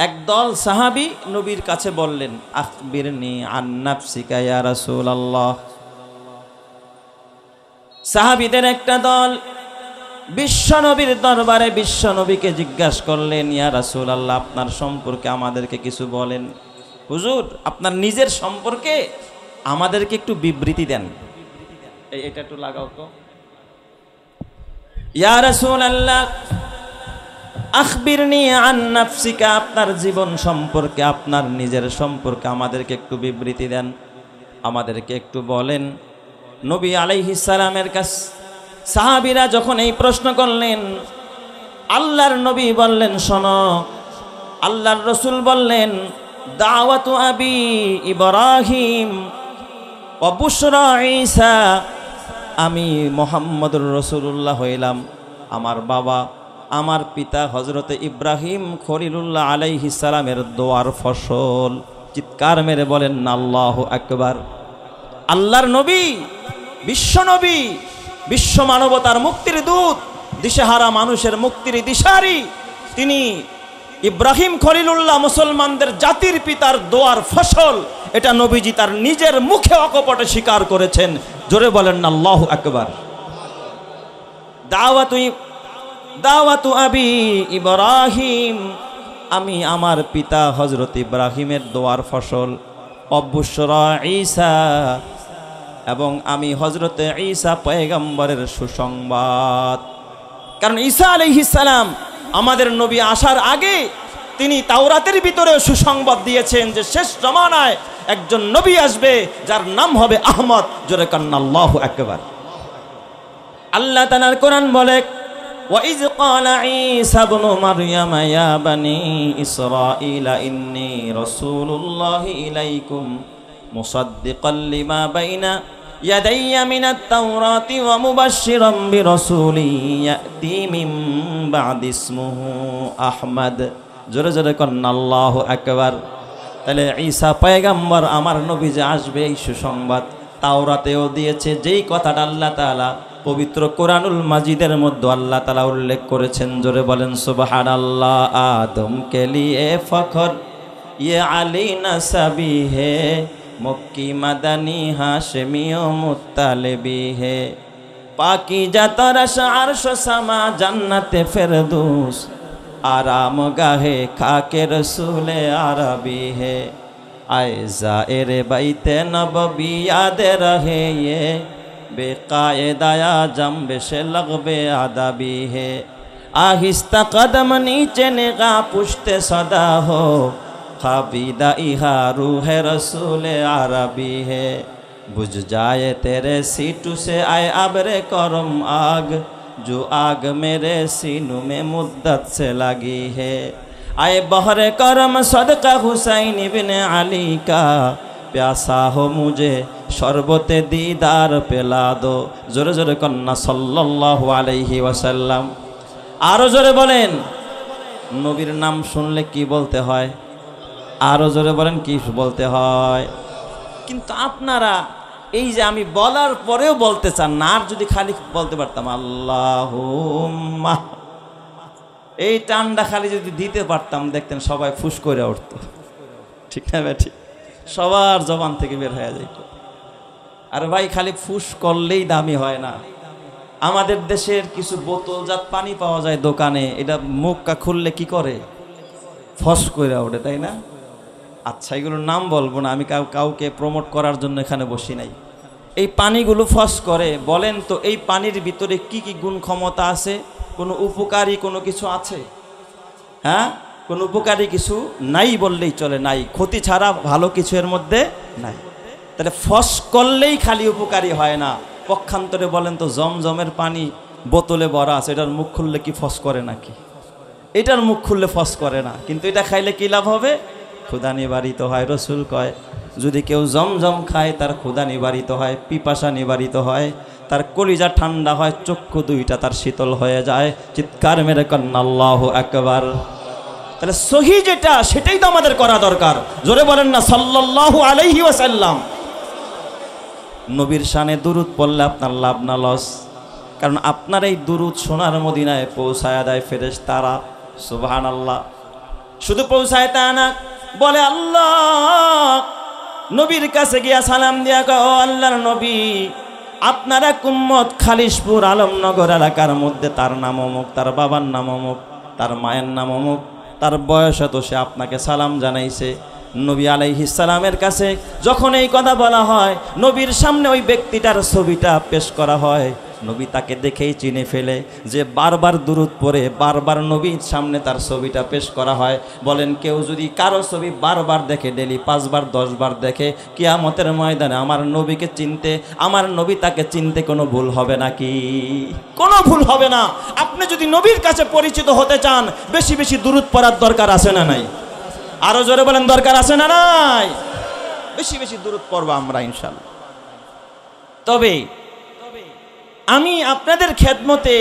একদল সাহাবী নবীর কাছে বললেন, আখবিরনি আন নাফসিকা ইয়া রাসূলুল্লাহ। সাহাবীদের একটা দল বিশ্ব নবীর দরবারে বিশ্ব নবীকে জিজ্ঞাসা করলেন, ইয়া রাসূলুল্লাহ, আপনার সম্পর্কে আমাদেরকে কিছু বলেন। হুজুর, আপনার নিজের সম্পর্কে আমাদেরকে একটু বিবৃতি দেন। এটা একটু লাগাও তো। ইয়া রাসূলুল্লাহ, আখবিরনি আন নাফসিকা, আপনার জীবন সম্পর্কে, আপনার নিজের সম্পর্কে আমাদেরকে একটু বিবৃতি দেন, আমাদেরকে একটু বলেন। নবী আলাইহিস সালামের কাছে সাহাবীরা যখন এই প্রশ্ন করলেন, আল্লাহর নবী বললেন, শোনো, আল্লাহর রাসূল বললেন, দাওয়াতু আবি ইব্রাহিম ওয়া বুশরা ঈসা, আমি মুহাম্মদুর রাসূলুল্লাহ হইলাম আমার বাবা, আমার পিতা হযরতে ইব্রাহিম খলিলুল্লাহ আলাইহিস সালামের দোয়ার ফসল। চিৎকার মেরে বলেন না আল্লাহু আকবার। আল্লাহর নবী, বিশ্ব নবী, বিশ্ব মানবতার মুক্তির দূত, দিশেহারা মানুষের মুক্তির দিশারি, তিনি ইব্রাহিম খলিলুল্লাহ মুসলমানদের জাতির পিতার দোয়ার ফসল। এটা নবীজি তার নিজের মুখে অকপটে স্বীকার করেছেন। জোরে বলেন না আল্লাহু আকবার। দাওয়াতু আবি ইব্রাহিম, আমি আমার পিতা হযরত ইব্রাহিমের দোয়ার ফসল। অবুশরা ঈসা, এবং আমি হযরতে ঈসা পয়গম্বরের সুসংবাদ। কারণ ঈসা আলাইহিস সালাম আমাদের নবী আসার আগে তিনি তাওরাতের ভিতরে সুসংবাদ দিয়েছেন যে শেষ জামানায় একজন নবী আসবে যার নাম হবে আহমদ। জোরে কান্না আল্লাহু আকবার। আল্লাহ তাআলার কোরআন বলে, وَإِذْ قَالَ عِيسَى ابْنُ مَرْيَمَ يَا بَنِي إِسْرَائِيلَ إِنِّي رَسُولُ اللَّهِ إِلَيْكُمْ مُصَدِّقًا لِمَا بَيْنَ يَدَيَّ مِنَ التَّوْرَاةِ وَمُبَشِّرًا بِرَسُولٍ يَأْتِي مِن بَعْدِ اسْمُهُ أَحْمَدُ। জোরে জোরে কন্না আল্লাহু আকবার। তাহলে ঈসা পয়গম্বর আমার নবী যে আসবে, এই সুসংবাদ তাওরাতেও দিয়েছে। যেই কথাটা আল্লাহ তাআলা পবিত্র কোরআনুল মাজিদের মধ্যে আল্লাহ তাআলা উল্লেখ করেছেন, জোরে বলেন সুবহানাল্লাহ। আদম কে লিয়ে ফখর ये আলী নসবি হে, মক্কি মাদানী হাশমি ও মুত্তালিবি হে, পাকিজা তরস আরশ সামা জান্নাতে ফেরদৌস, आराम गाहे खाके रसूले आरबी है, आए ज़ाहिर बैते नबवी याद रहे ये, बेकायदाया जम्बे से लगबे अदबी है, आहिस्ता कदम नीचे निगाह पुश्ते सदा हो, खाबीदा इहा रूह रसूले आरबी है, बुझ जाए तेरे सीटू से आए अब्रे करम आग, जो आग मेरे सीनों में मुद्दत से लगी है, आए बहरे करम सदका हुसैन इब्ने अली का, प्यासा हो मुझे शरबते दीदार पिला दो, जोरे जोरे कन्ना सल्लल्लाहु अलैहि वसल्लम। आरो जोरे बोलें, नबीर नाम सुनले की बोलते हैं, आरो जोरे बोलें की बोलते हैं। किन्तु आपनारा এই যে আমি বলার পরেও বলতে চান না, আর যদি খালি বলতে পারতাম আল্লাহুম্মা, এই টানটা খালি যদি দিতে পারতাম, দেখতেন সবাই ফুস করে উঠত, ঠিক না বেঠি? সবার জবান থেকে বের হয়ে যেত। আর ভাই খালি ফুস করলেই দামি হয় না। আমাদের দেশের কিছু বোতলজাত পানি পাওয়া যায় দোকানে, এটা মুখটা খুললে কি করে, ফস করে ওঠে, তাই না? আচ্ছা, এগুলোর নাম বলবো না, আমি কাউকে প্রমোট করার জন্য এখানে বসি নাই। এই পানিগুলো ফস করে, বলেন তো এই পানির ভিতরে কি কি গুণ ক্ষমতা আছে? কোনো উপকারী কোনো কিছু আছে? হ্যাঁ, কোনো উপকারী কিছু নাই বললেই চলে, নাই। ক্ষতি ছাড়া ভালো কিছু এর মধ্যে নাই। তাহলে ফস করলেই খালি উপকারী হয় না, পক্ষান্তরে বলেন তো জমজমের পানি বোতলে ভরা আছে, এটার মুখ খুললে কি ফস করে নাকি? এটার মুখ খুললে ফস করে না, কিন্তু এটা খাইলে কি লাভ হবে? ক্ষুধা নিবারিত হয়। রসুল কয়, যদি কেউ জমজম খায় তার ক্ষুধা নিবারিত হয়, পিপাসা নিবারিত হয়, তার কলিজা ঠান্ডা হয়, চক্ষু দুইটা তার শীতল হয়ে যায়। চিৎকার মেরে কন্না আল্লাহু আকবার। তাহলে সহি যেটা, সেটাই তো আমাদের করা দরকার। জোরে বলেন না সাল্লাল্লাহু আলাইহি ওয়াসাল্লাম। নবীর শানে দুরূদ পড়লে আপনার লাভ না লস? কারণ আপনার এই দুরূদ সোনার মদিনায় পৌঁছায়া দেয় ফেরেশতারা। সুবহানাল্লাহ। শুধু পৌঁছায় তা না, বলে আল্লাহ নবীর কাছে গিয়া সালাম দিয়া কয়, ও আল্লাহর নবী, আপনার এক উম্মত খালিশপুর আলমনগর এলাকার মধ্যে, তার নাম অমুক, তার বাবার নাম অমুক, তার মায়ের নাম অমুক, তার বয়স এত, সে আপনাকে সালাম জানাইছে। নবী আলাইহিস সালামের কাছে যখন এই কথা বলা হয়, নবীর সামনে ওই ব্যক্তিটার ছবিটা পেশ করা হয়, নবী তাকে দেখেই চিনে ফেলে, যে বারবার দুরূদ পড়ে, বারবার নবীর সামনে তার ছবিটা পেশ করা হয়। বলেন, কেউ যদি কারো ছবি বারবার দেখে, ডেলি 5 বার 10 বার দেখে, কিয়ামতের ময়দানে আমার নবীকে চিনতে, আমার নবী তাকে চিনতে কোনো ভুল হবে নাকি? কোনো ভুল হবে না। আপনি যদি নবীর কাছে পরিচিত হতে চান, বেশি বেশি দুরূদ পড়ার দরকার আছে না নাই? আরো জোরে বলেন, দরকার আছে না নাই? বেশি বেশি দুরূদ পড়ব আমরা ইনশাআল্লাহ। তবে আমি আপনাদের খেদমতে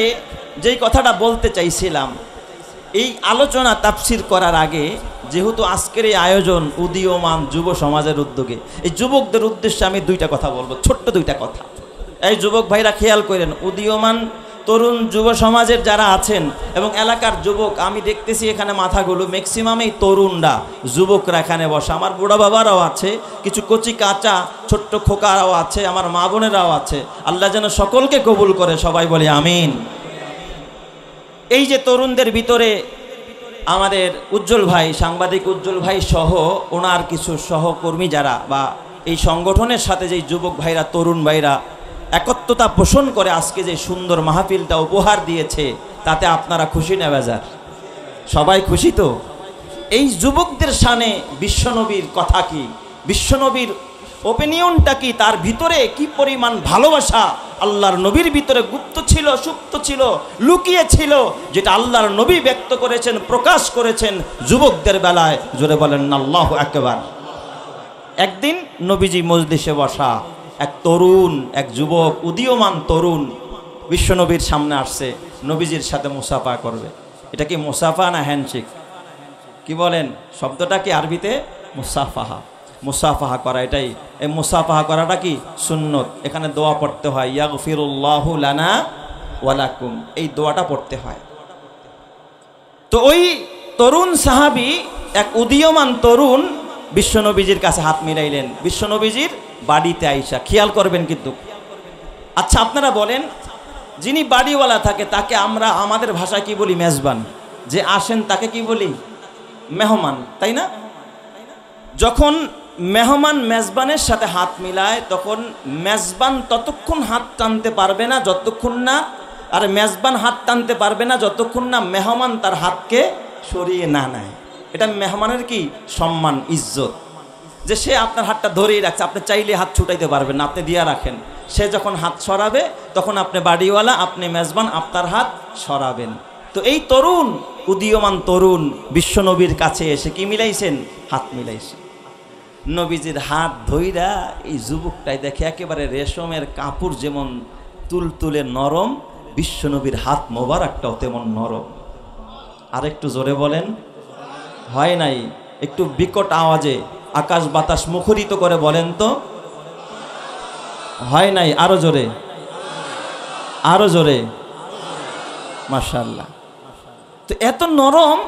যেই কথাটা বলতে চাইছিলাম, এই আলোচনা তাফসির করার আগে, যেহেতু আজকের এই আয়োজন উদীয়মান যুব সমাজের উদ্যোগে, এই যুবকদের উদ্দেশ্যে আমি 2টা কথা বলবো, ছোট্ট 2টা কথা। এই যুবক ভাইরা খেয়াল করেন, উদীয়মান তরুণ যুব সমাজের যারা আছেন এবং এলাকার যুবক, আমি দেখতেছি এখানে মাথাগুলো ম্যাক্সিমামই তরুণরা, যুবকরা এখানে বসা। আমার বুড়া বাবারাও আছে, কিছু কচি কাঁচা ছোট্ট খোকারাও আছে, আমার মা বোনেরাও আছে। আল্লাহ যেন সকলকে কবুল করে, সবাই বলি আমিন। এই যে তরুণদের ভিতরে আমাদের উজ্জ্বল ভাই, সাংবাদিক উজ্জ্বল ভাই সহ ওনার কিছু সহকর্মী যারা, বা এই সংগঠনের সাথে যেই যুবক ভাইরা, তরুণ ভাইরা একত্রতা পোষণ করে আজকে যে সুন্দর মাহফিলটা উপহার দিয়েছে, তাতে আপনারা খুশি না বেজার? সবাই খুশি তো? এই যুবকদের শানে বিশ্বনবীর কথা কি, বিশ্বনবীর ওপিনিয়নটা কি, তার ভিতরে কি পরিমাণ ভালোবাসা আল্লাহর নবীর ভিতরে গুপ্ত ছিল, সুপ্ত ছিল, লুকিয়ে ছিল, যেটা আল্লাহর নবী ব্যক্ত করেছেন, প্রকাশ করেছেন যুবকদের বেলায়। জোরে বলেন আল্লাহু আকবার। একদিন নবীজি মজলিসে বসা, এক তরুণ, এক যুবক, উদীয়মান তরুণ বিশ্বনবীর সামনে আসছে, নবীজির সাথে মুসাফা করবে। এটা কি মুসাফা না হ্যান্ডশেক? কি বলেন? শব্দটা কি আরবিতে? মুসাফাহা। মুসাফাহা করা, এটাই এই মুসাফাহা করাটা কি সুন্নত। এখানে দোয়া পড়তে হয়, ইয়াগফিরুল্লাহু লানা ওয়া লাকুম, এই দোয়াটা পড়তে হয়। তো ওই তরুণ সাহাবী, এক উদীয়মান তরুণ বিশ্বনবীজির কাছে হাত মিলাইলেন, বিশ্বনবীজির বাড়িতে আইসা। খেয়াল করবেন কিন্তু। আচ্ছা আপনারা বলেন, যিনি বাড়িওয়ালা থাকে তাকে আমরা আমাদের ভাষায় কি বলি? মেজবান। যে আসেন তাকে কি বলি? মেহমান, তাই না? যখন মেহমান মেজবানের সাথে হাত মিলায় তখন মেজবান ততক্ষণ হাত টানতে পারবে না যতক্ষণ না, আর মেজবান হাত টানতে পারবে না যতক্ষণ না মেহমান তার হাতকে সরিয়ে না নেয়। এটা মেহমানের কি সম্মান, ইজ্জত, যে সে আপনার হাতটা ধরেই রাখছে, আপনি চাইলে হাত ছুটাইতে পারবেন না, আপনি দিয়া রাখেন। সে যখন হাত সরাবে তখন আপনি বাড়িওয়ালা, আপনি মেজবান, আপনার হাত সরাবেন। তো এই তরুণ, উদীয়মান তরুণ বিশ্বনবীর কাছে এসে কি মিলাইছেন? হাত মিলাইছেন। নবীজির হাত ধইরা এই যুবকটাই দেখে একেবারে রেশমের কাপড় যেমন তুলতুলে নরম, বিশ্বনবীর হাত মোবারকটাও তেমন নরম। আর একটু জোরে বলেন, হয় নাই? একটু বিকট আওয়াজে আকাশ বাতাস মুখরিত করে বলেন তো, হয় নাই? আরো জোরে, আরো জোরে, মাশাআল্লাহ। তো এত নরম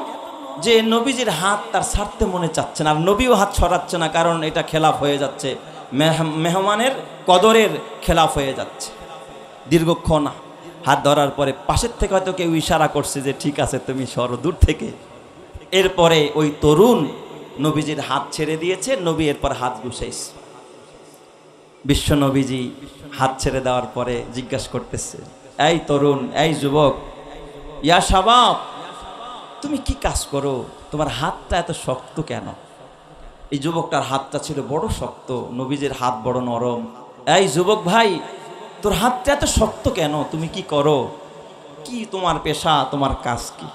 যে নবীজির হাত তার ছাড়তে মনে চাচ্ছে না, আর নবীও হাত ছড়াচ্ছে না, কারণ এটা খেলাফ হয়ে যাচ্ছে, মেহমানের কদরের খেলাফ হয়ে যাচ্ছে। দীর্ঘক্ষণ হাত ধরার পরে পাশের থেকে হয়তো কেউ ইশারা করছে যে ঠিক আছে তুমি সরো দূর থেকে। এরপরে ওই তরুণ নবীজির হাত ছেড়ে দিয়েছে, নবী এরপর হাত গুছাইছে। বিশ্ব নবীজি হাত ছেড়ে দেওয়ার পরে জিজ্ঞাসা করতেছে, এই তরুণ, এই যুবক, ইয়া শাবাব, তুমি কি কাজ করো? তোমার হাতটা এত শক্ত কেন? এই যুবকটার হাতটা ছিল বড় শক্ত, নবীজির হাত বড় নরম। এই যুবক ভাই, তোর হাতটা এত শক্ত কেন? তুমি কি করো? কি তোমার পেশা, তোমার কাজ কি?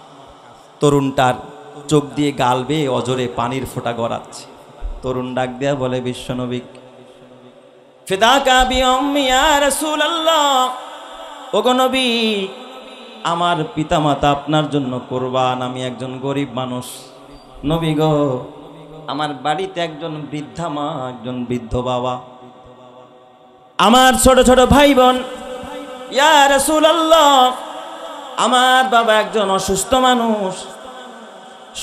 তরুণটার চোখ দিয়ে গাল বেয়ে অজরে পানির ফোঁটা গড়াচ্ছে। তরুণ ডাক দেয়া বলে, বিশ্বনবী, ফিদাকা বিউম্মি ইয়া রাসূলুল্লাহ, ওগো নবী, আমার পিতামাতা আপনার জন্য কুরবান, আমি একজন গরিব মানুষ। নবী গো, আমার বাড়িতে একজন বৃদ্ধা মা, একজন বৃদ্ধ বাবা, আমার ছোট ছোট ভাই বোন। ইয়া রাসূলুল্লাহ, আমার বাবা একজন অসুস্থ মানুষ,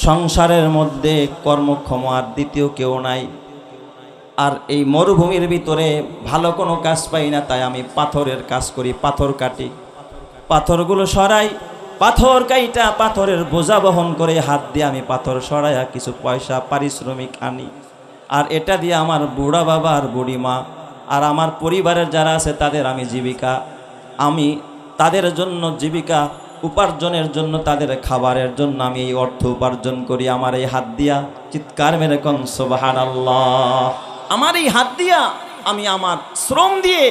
সংসারের মধ্যে কর্মক্ষম আর দ্বিতীয় কেউ নাই, আর এই মরুভূমির ভিতরে ভালো কোনো কাজ পাই না, তাই আমি পাথরের কাজ করি, পাথর কাটি, পাথরগুলো সরাই, পাথর কাইটা পাথরের বোঝা বহন করে হাত দিয়ে আমি পাথর সরাইয়া কিছু পয়সা পারিশ্রমিক আনি, আর এটা দিয়ে আমার বুড়া বাবা আর বুড়ি মা আর আমার পরিবারের যারা আছে তাদের আমি জীবিকা, আমি তাদের জন্য জীবিকা উপার্জনের জন্য, তাদের খাবারের জন্য আমি এই অর্থ উপার্জন করি আমার এই হাত দিয়া। চিৎকার মেরে কোন সুবহানাল্লাহ। আমার এই হাত দিয়া, আমি আমার শ্রম দিয়ে,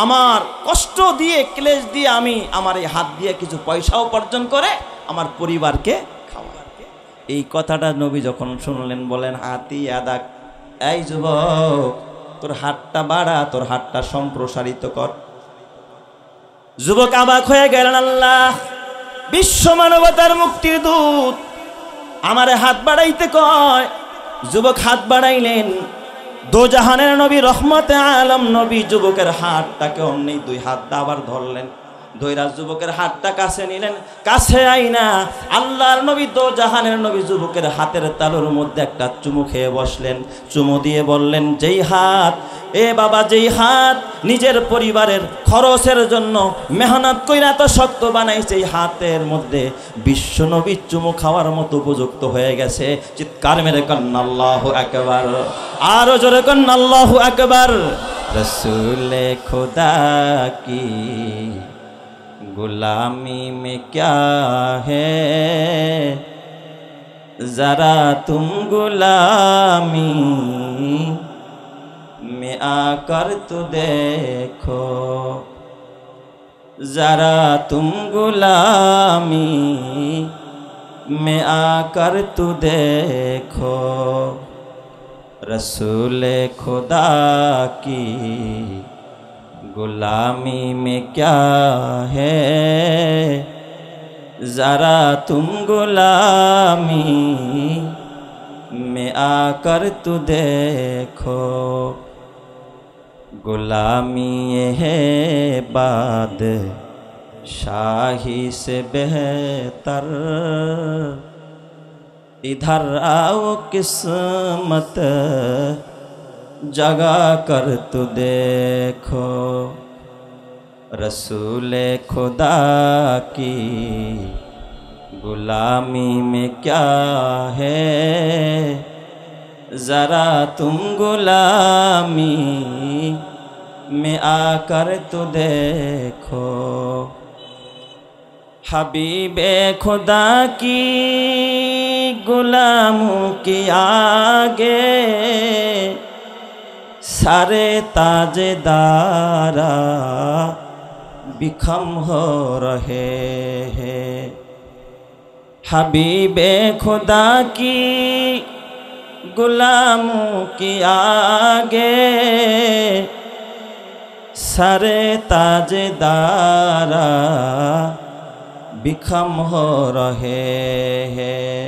আমার কষ্ট দিয়ে, ক্লেশ দিয়ে আমি আমার এই হাত দিয়ে কিছু পয়সা উপার্জন করে আমার পরিবারকে খাওয়াই। এই কথাটা নবী যখন শুনলেন বলেন, হাতি আদাক, এই যুবক, তোর হাতটা বাড়া, তোর হাতটা সম্প্রসারিত কর। যুবক অবাক হয়ে গেলেন, আল্লাহ, বিশ্ব মানবতার মুক্তির দূত আমারে হাত বাড়াইতে কয়। যুবক হাত বাড়াইলেন, দোজাহানের নবী রহমতে আলম নবী যুবকের হাতটাকে অমনি দুই হাত আবার ধরলেন, ধৈরা যুবকের হাতটা কাছে নিলেন। কাছে আইনা আল্লাহর নবী, দোজাহানের নবী যুবকের হাতের তালুর মধ্যে একটা চুমু খেয়ে বসলেন। চুমু দিয়ে বললেন, যেই হাত, এ বাবা, যেই হাত নিজের পরিবারের খরচের জন্য মেহনত কইরা তো শক্ত বানাইছে, এই হাতের মধ্যে বিশ্ব নবী চুমু খাওয়ার মতো উপযুক্ত হয়ে গেছে। চিৎকার মেরে কন্না আল্লাহু আকবার, আরো জোরে কন্না আল্লাহু আকবার। রসুলে খুদা কি गुलामी में क्या है, जरा तुम गुलामी में आकर तो देखो, जरा तुम गुलामी में आकर तो देखो, रसूल खुदा की गुलामी में क्या है, जरा तुम गुलामी में आकर तू देखो, गुलामी है बाद शाही से बेहतर, इधर आओ किस्मत जगा कर तू देखो। रसूले खुदा की गुलामी में क्या है, ज़रा तुम गुलामी में आकर तू देखो। हबीबे खुदा की गुलामों के आगे सारे ताजेदारा बिखम हो रहे हैं। हबीबे खुदा की गुलामों के आगे सारे ताजेदारा बिखम हो रहे हैं।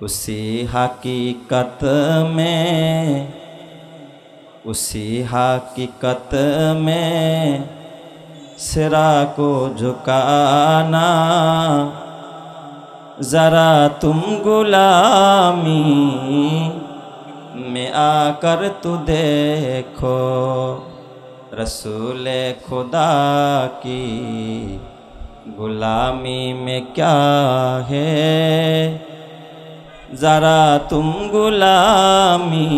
उसी हकीकत में सिरा को झुकाना, ज़रा तुम गुलामी में आकर तू देखो। रसूले खुदा की गुलामी में क्या है, ज़रा तुम गुलामी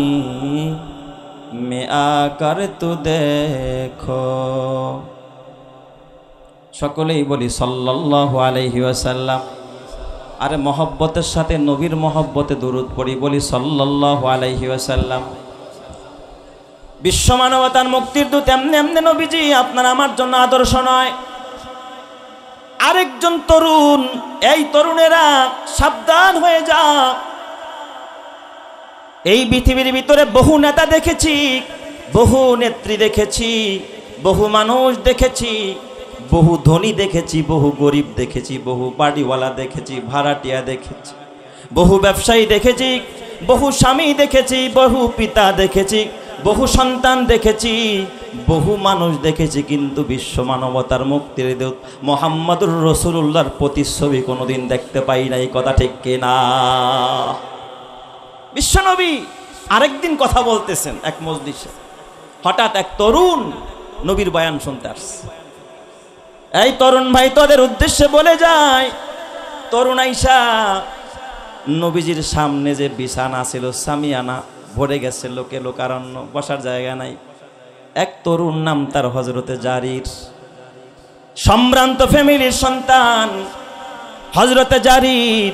में आकर तू देखो। सकलेई बोली सल्लल्लाहु अलैहि वसल्लम। আরে মহব্বতের সাথে নবীর মহব্বতে দরুদ পড়ি, বলি সাল্লাল্লাহু আলাইহি ওয়াসাল্লাম। বিশ্ব মানবতার মুক্তির দূত এমনি এমনি নবীজি আপনার আমার জন্য আদর্শ নয়। আরেকজন তরুণ, এই তরুণেরা সাবধান হয়ে যা। এই পৃথিবীর ভিতরে বহু নেতা দেখেছি, বহু নেত্রী দেখেছি, বহু মানুষ দেখেছি, বহু ধনী দেখেছি, বহু গরিব দেখেছি, বহু বাড়িওয়ালা দেখেছি, ভাড়াটিয়া দেখেছি, বহু ব্যবসায়ী দেখেছি, বহু স্বামী দেখেছি, বহু পিতা দেখেছি, বহু সন্তান দেখেছি, বহু মানুষ দেখেছি, কিন্তু বিশ্ব মানবতার মুক্তির দূত মুহাম্মদুর রাসূলুল্লাহর প্রতিচ্ছবি কোনোদিন দেখতে পাই নাই। কথা ঠিক কিনা? বিশ্বনবী আরেকদিন কথা বলতেছেন এক মজলিসে, হঠাৎ এক তরুণ নবীর বয়ান শুনতে আসছে। এই তরুণ ভাই তোদের উদ্দেশ্যে বলে যায়, তরুণ আইসা নবীজির সামনে যে বিছানা ছিল, সামিয়ানা ভরে গেছে লোকে, লোকারণ্য, বসার জায়গা নাই। এক তরুণ, নাম তার হযরতে জারির, সম্ভ্রান্ত ফ্যামিলির সন্তান হযরতে জারির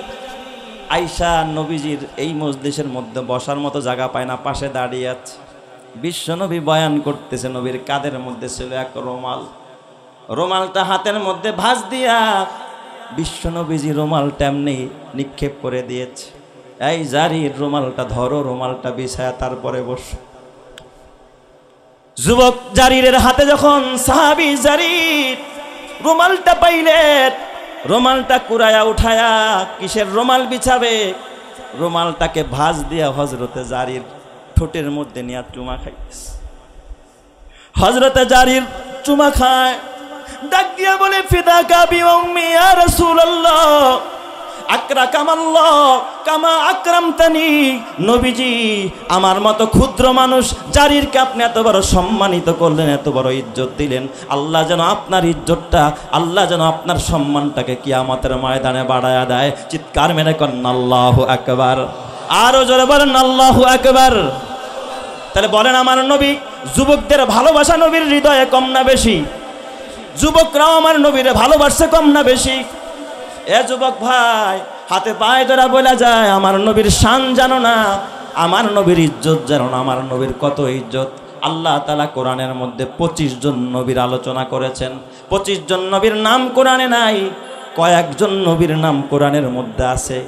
আইসা নবীজির এই মজলিসের মধ্যে বসার মতো জায়গা পায় না, পাশে দাঁড়িয়ে আছে। বিশ্বনবী বয়ান করতেছে, নবীর কাঁধের মধ্যে ছিল এক রুমাল, রুমালটা হাতের মধ্যে ভাঁজ দিয়া বিশ্বনবীজি রুমালটা এমনি নিক্ষেপ করে দিয়েছে। এই জারির রুমালটা ধরো, রুমালটা বিছায়া তারপরে বসো। যুবক জারিরের হাতে যখন সাহাবী জারির রুমালটা পাইলেন, রুমালটা কুড়ায়া উঠায়া কিসের রুমাল বিছাবে, রুমালটাকে ভাঁজ দিয়া হযরতে জারির ঠোঁটের মধ্যে নিয়ে চুমা খাইতেছে। হযরতে জারির চুমা খায়, ডাক দিয়া বলে ফিদাকা বিউম্মি ইয়া রাসূলুল্লাহ, আকরাকামাল্লাহ কামা আকরামতানি। নবীজি, আমার মতো ক্ষুদ্র মানুষ জারিরকে আপনি এত বড় সম্মানিত করলেন, এত বড় ইজ্জত দিলেন। আল্লাহ যেন আপনার ইজ্জতটা, আল্লাহ যেন আপনার সম্মানটাকে কিয়ামতের ময়দানে বাড়ায়া দেয়। চিৎকার মেরে করেন আল্লাহু আকবার, আরো জোরে বলেন আল্লাহু আকবার। তাহলে বলেন আমার নবী, যুবকদের ভালোবাসা নবীর হৃদয়ে কম না বেশি? যুবকরাও আমার নবীরে ভালোবাসছে কম না বেশি? এ যুবক ভাই, হাতে পায়ে ধরা বলা যায়, আমার নবীর শান জানো না, আমার নবীর ইজ্জত জানো না, আমার নবীর কত ইজ্জত। আল্লাহ তাআলা কোরআনের মধ্যে 25 জন নবীর আলোচনা করেছেন। 25 জন নবীর নাম কোরআনে নাই, কয়েকজন নবীর নাম কোরআনের মধ্যে আছে।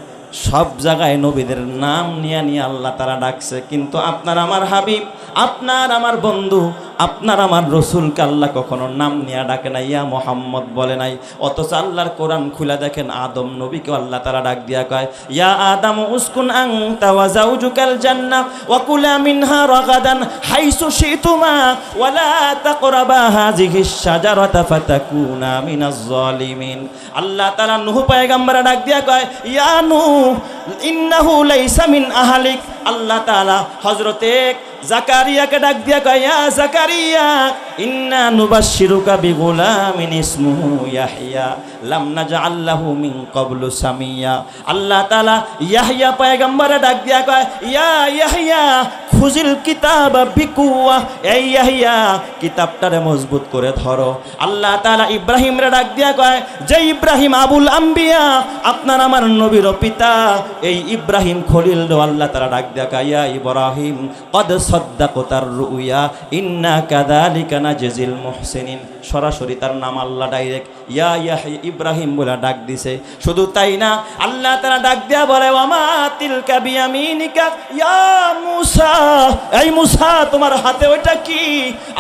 সব জায়গায় নবীদের নাম নিয়ে নিয়ে আল্লাহ তাআলা ডাকছে, কিন্তু আপনার আমার হাবিব, আপনার আমার বন্ধু, আপনার আমার রসুলকে আল্লাহ কখনো নাম নিয়ে ডাকে না, ইয়া মুহাম্মদ বলে নাই। অথচ আল্লাহর কোরআন খুলে দেখেন, আদম নবীকে আল্লাহ তাআলা ডাক দিয়া কয়, ইয়া আদম উসকুন আনতা ওয়া যাওজুকাল জান্নাহ ওয়া কুলা মিনহা রাগাদান হাইসু শিতুমা ওয়া লা তাকরাবা হাযিহিশ শাজারাতা ফাতাকুনা মিনাজ জালিমিন। আল্লাহ তাআলা নূহ পয়গম্বরে ডাক দিয়া কয়, ইয়া নূহ ইন্নাহু লাইসা মিন আহলিক। আল্লাহ তাআলা হযরতে জাকারিয়াকে ডাক দিয়া কয়, ইয়া জাকারিয়া ইন্না নুবাশশিরুকা বিগুলামিন ইসমুহু ইয়াহইয়া লাম নাজআল লাহু মিন ক্বাবলু সামিয়া। আল্লাহ তাআলা ইয়াহইয়া পয়গম্বরে ডাক দিয়া কয়, ইয়া ইয়াহইয়া খুজিল কিতাব বিকুয়া, এই ইয়াহইয়া কিতাবটারে মজবুত করে ধরো। আল্লাহ তাআলা ইব্রাহিমরে ডাক দিয়া কয়, যে ইব্রাহিম আবুল আম্বিয়া, আপনার আমার নবীর পিতা, এই ইব্রাহিম খলিল আল্লাহ তাআলা ডাক দিয়া কয়, ইয়া ইব্রাহিম কদ সাদ্দাকতার রুয়া ইন্না কাযালিকা নাজজিল মুহসিনিন। সরাসরি তার নাম আল্লাহ ডাইরেক্ট ইয়া ইব্রাহিম বলে ডাক দিছে। শুধু তাই না, আল্লাহ তাআলা ডাক দিয়া বলে, ওয়ামা তিলকা বিয়ামিনিকা ইয়া মূসা, এই মূসা তোমার হাতে ওইটা কি?